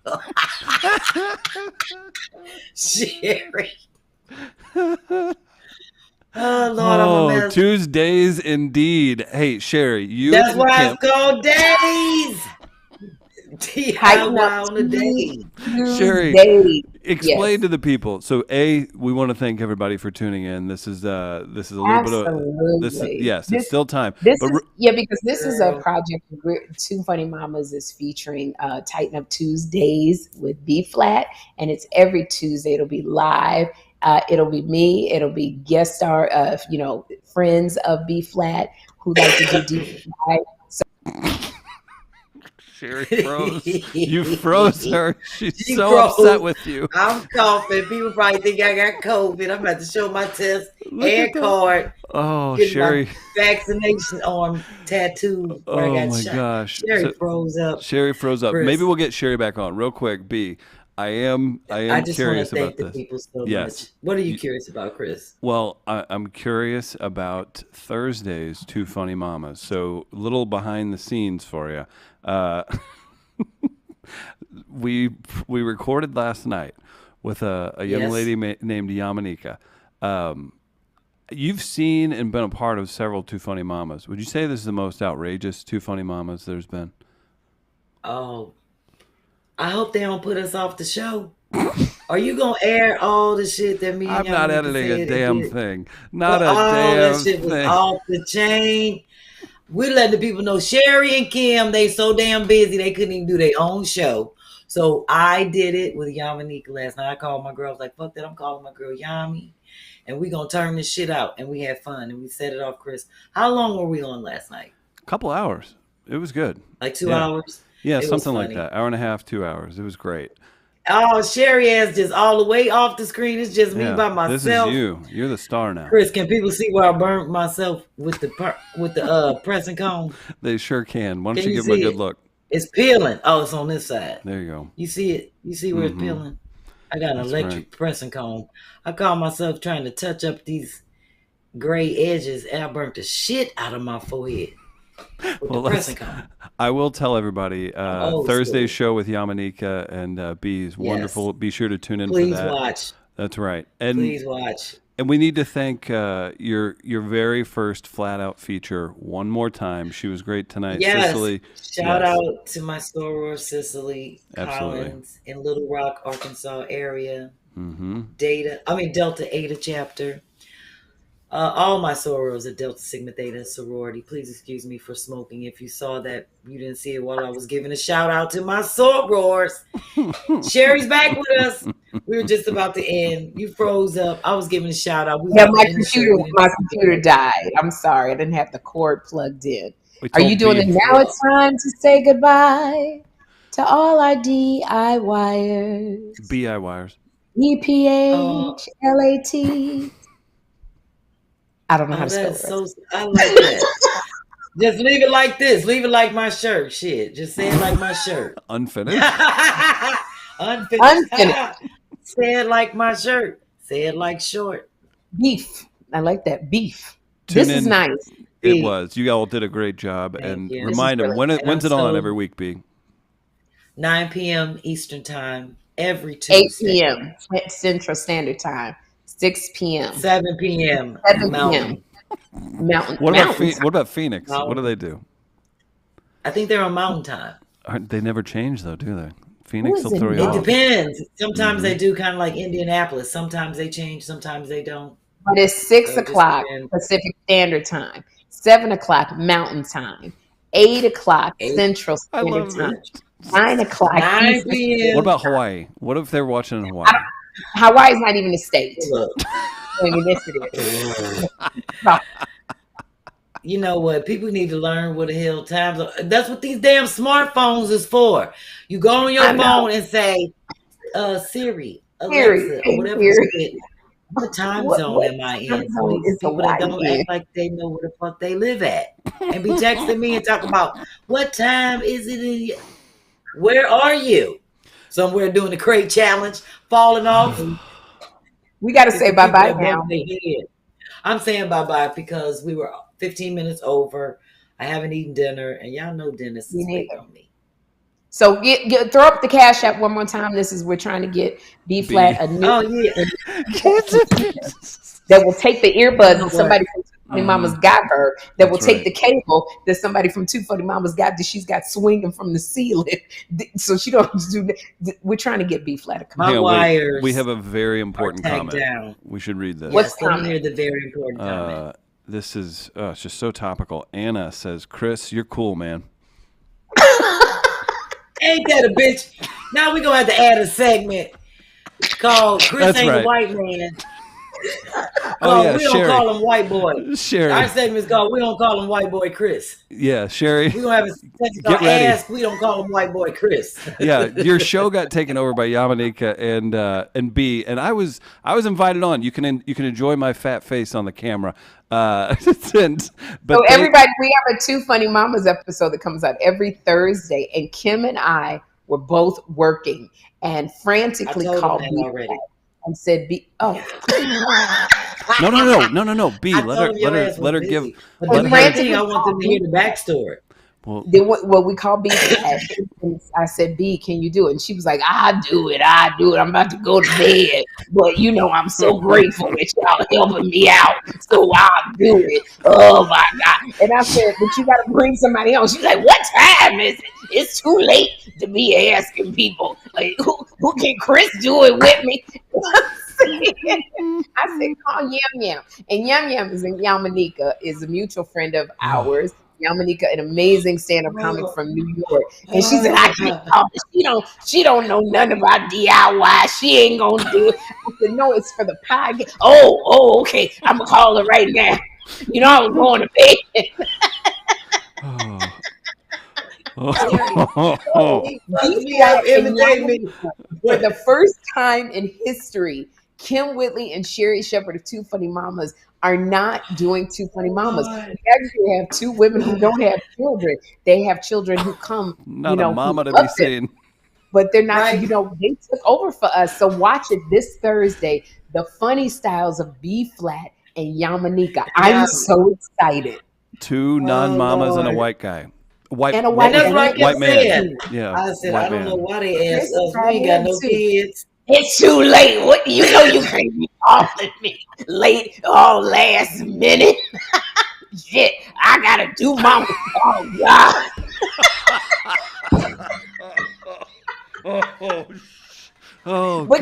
Sherri. Oh, Lord, I'm a mess. Tuesdaze indeed. Hey, Sherri, That's why it's called days. DIY on the day. Sherri, explain to the people. So, we want to thank everybody for tuning in. This is a little bit of it's still time. Because this is a project Two Funny Mamas is featuring Tighten Up Tuesdaze with B-Phlat, and it's every Tuesday. It'll be live. It'll be me. It'll be guest star, friends of B-Phlat who like to do deep dive. Sherri froze. You froze her. She's so upset with you. I'm coughing. People probably think I got COVID. I'm about to show my test and card. Oh, Sherri. Vaccination arm tattoo. Oh, my gosh. Sherri froze up. Sherri froze up. Chris. Maybe we'll get Sherri back on real quick. B. I am curious about this. People so much. What are you curious about, Chris? Well, I'm curious about Thursday's Two Funny Mamas. So, little behind the scenes for you. We recorded last night with a young lady named Yamanika. You've seen and been a part of several Two Funny Mamas. Would you say this is the most outrageous Two Funny Mamas there's been? Oh, I hope they don't put us off the show. Are you gonna air all the shit that me and I'm not editing a damn thing. Not a damn that shit thing. Was off the chain. We let the people know Sherri and Kym, they so damn busy they couldn't even do their own show. So I did it with Yamanika last night. I called my girl. I was like, fuck that, I'm calling my girl Yami. And we gonna turn this shit out. And we had fun and we set it off, Chris. How long were we on last night? A couple hours. It was good. Like 2 hours? Yeah, something like that. Hour and a half, 2 hours. It was great. Oh, Sherri is just all the way off the screen. It's just me by myself. This is you. You're the star now. Chris, can people see where I burned myself with the pressing comb? They sure can. Why don't you give them a good look? It's peeling. Oh, it's on this side. There you go. You see it? You see where it's peeling? I got an electric pressing comb. I caught myself trying to touch up these gray edges, and I burnt the shit out of my forehead. I will tell everybody Thursday's show with Yamanika and B is wonderful. Be sure to tune in for that. Please watch. That's right. And please watch. And we need to thank your very first Flat Out feature one more time. She was great tonight. Yes. Cicely. Shout out to my soror, Cicely Collins in Little Rock, Arkansas area. Delta Eta chapter. All my sorors are Delta Sigma Theta sorority. Please excuse me for smoking. If you saw that, you didn't see it while I was giving a shout out to my sorors. Sherri's back with us. We were just about to end. You froze up. I was giving a shout out. My computer died. I'm sorry. I didn't have the cord plugged in. Are you doing it now? It's time to say goodbye to all our DIYers. BIYers. EPHLAT. I don't know how to spell it. I like that. Just leave it like this. Leave it like my shirt. Shit. Just say it like my shirt. Unfinished. Unfinished. Say it like my shirt. Say it like short. Beef. I like that. Beef. This is nice. It was. You all did a great job. And remind them, when's it on every week, B? 9 p.m. Eastern Time every Tuesday. 8 p.m. Central Standard Time. 6 p.m. 7 p.m. 7 Mountain. Mountain. What about Phoenix? Mountain. What do they do? I think they're on Mountain Time. They never change though, do they? Phoenix will throw you off. It depends. Sometimes they do, kind of like Indianapolis. Sometimes they change. Sometimes they don't. But it's 6 o'clock Pacific Standard Time, 7 o'clock Mountain Time, 8 o'clock Central Standard Time, 9 o'clock. 9 p.m. What about Hawaii? What if they're watching in Hawaii? Hawaii's not even a state. I mean, yes, it is. You know what? People need to learn what the hell times are. That's what these damn smartphones is for. You go on your phone and say, Siri, Alexa, or whatever you get. What time zone am I in? So these people that don't act like they know where the fuck they live at. And be texting me and talk about, what time is it? Where are you? Somewhere doing the crate challenge, falling off. We got to say bye-bye now. I'm saying bye-bye because we were 15 minutes over. I haven't eaten dinner, and y'all know Dennis is waiting on me. So throw up the Cash App one more time. We're trying to get B-Phlat a new that will take the earbuds that somebody from Two Funny Mamas got her. That will take the cable that somebody from Two Funny Mamas got that she's got swinging from the ceiling. So she don't do that. We're trying to get B-Phlat a comment. My wires. We have a very important comment. Down. We should read this. What's comment? The very important comment. This is it's just so topical. Anna says, "Chris, you're cool, man." Ain't that a bitch? Now we're going to have to add a segment called Chris Ain't a White Man. We don't call him white boy. Sherri. Our segment is called We Don't Call Him White Boy Chris. Yeah, Sherri. We're going to have a segment called Ask We Don't Call Him White Boy Chris. Yeah, your show got taken over by Yamanika and B, and I was invited on. You can enjoy my fat face on the camera. So everybody, we have a Two Funny Mamas episode that comes out every Thursday, and Kym and I were both working and frantically called me already and said, "B, no, B, let her give." I want them to hear the backstory. Well, we called B. And I said, B, can you do it? And she was like, I do it. I'm about to go to bed. But, I'm so grateful that y'all helping me out. So I'll do it. Oh, my God. And I said, but you got to bring somebody else. She's like, what time is it? It's too late to be asking people. Like, who can Chris do it with me? I said, call Yum Yum. And Yum Yum is in Yamanika, is a mutual friend of ours. Yamanika, an amazing stand-up comic from New York. And she said, I can't call it. She don't know nothing about DIY. She ain't gonna do it. I said, no, it's for the podcast. Oh, okay. I'm gonna call her right now. I was going to bed. For the first time in history, Kym Whitley and Sherri Shepherd of Two Funny Mamas are not doing Two Funny Mamas. We actually have two women who don't have children. They have children who come, not a mama to be seen. But they're not, they took over for us. So watch it this Thursday, The Funny Styles of B-Phlat and Yamanika. I'm so excited. Two non-mamas and a white guy. White man. Yeah. I said, I don't know why they asked us. We ain't got no kids. It's too late. What you can't be calling me late last minute. Shit, I gotta do my What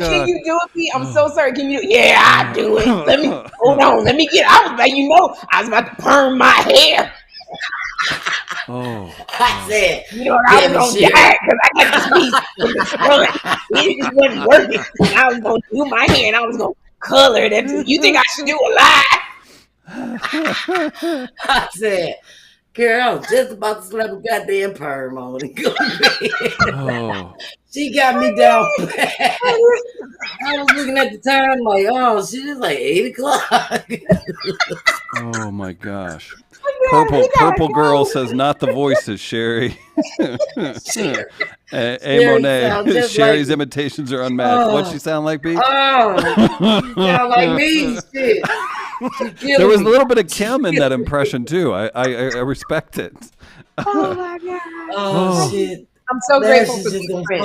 God. Can you do it, me? I'm so sorry. Can you? Yeah, I do it. Let me hold on. Let me get. I was like, I was about to perm my hair. I said, I was gonna die because I got this piece in the front. It just wasn't working. And I was gonna do my hair and I was gonna color it. You think I should do a live? I said, girl, I was just about to slap a goddamn perm on it. She got me down. I was looking at the time like, she was like 8 o'clock. Oh my gosh. Purple girl says not the voices, Sherri. Monet. Sherri's imitations are unmatched. What'd she sound like, B? You sound like me. Shit. There was a little bit of Kym in that impression too. I respect it. Oh my God. Shit. I'm so grateful for this friend.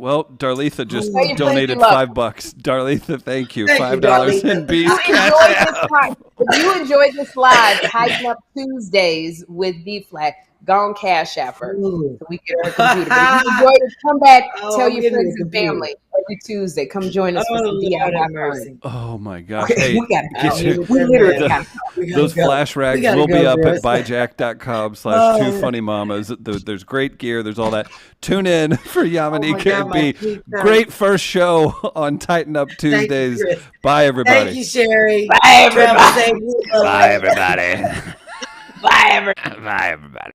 Well, Darletha just donated $5. Darletha, thank you. $5 in B's Cash App. If you enjoyed this live, Tighten Up Tuesdays with B-Flat, go on Cash App her so we get her computer. But if you enjoyed it, come back, tell your friends and family every Tuesday. Come join us for some DIY mercy. Oh my gosh. Okay, hey, we literally got those flash rags will be up at buyjack.com/2funnymamas. There's great gear. There's all that. Tune in for Yamanika and B. Great first show on Tighten Up Tuesdays. Bye, everybody. Thank you, Sherri. Bye, everybody. Bye, everybody. Bye, everybody. Bye, everybody.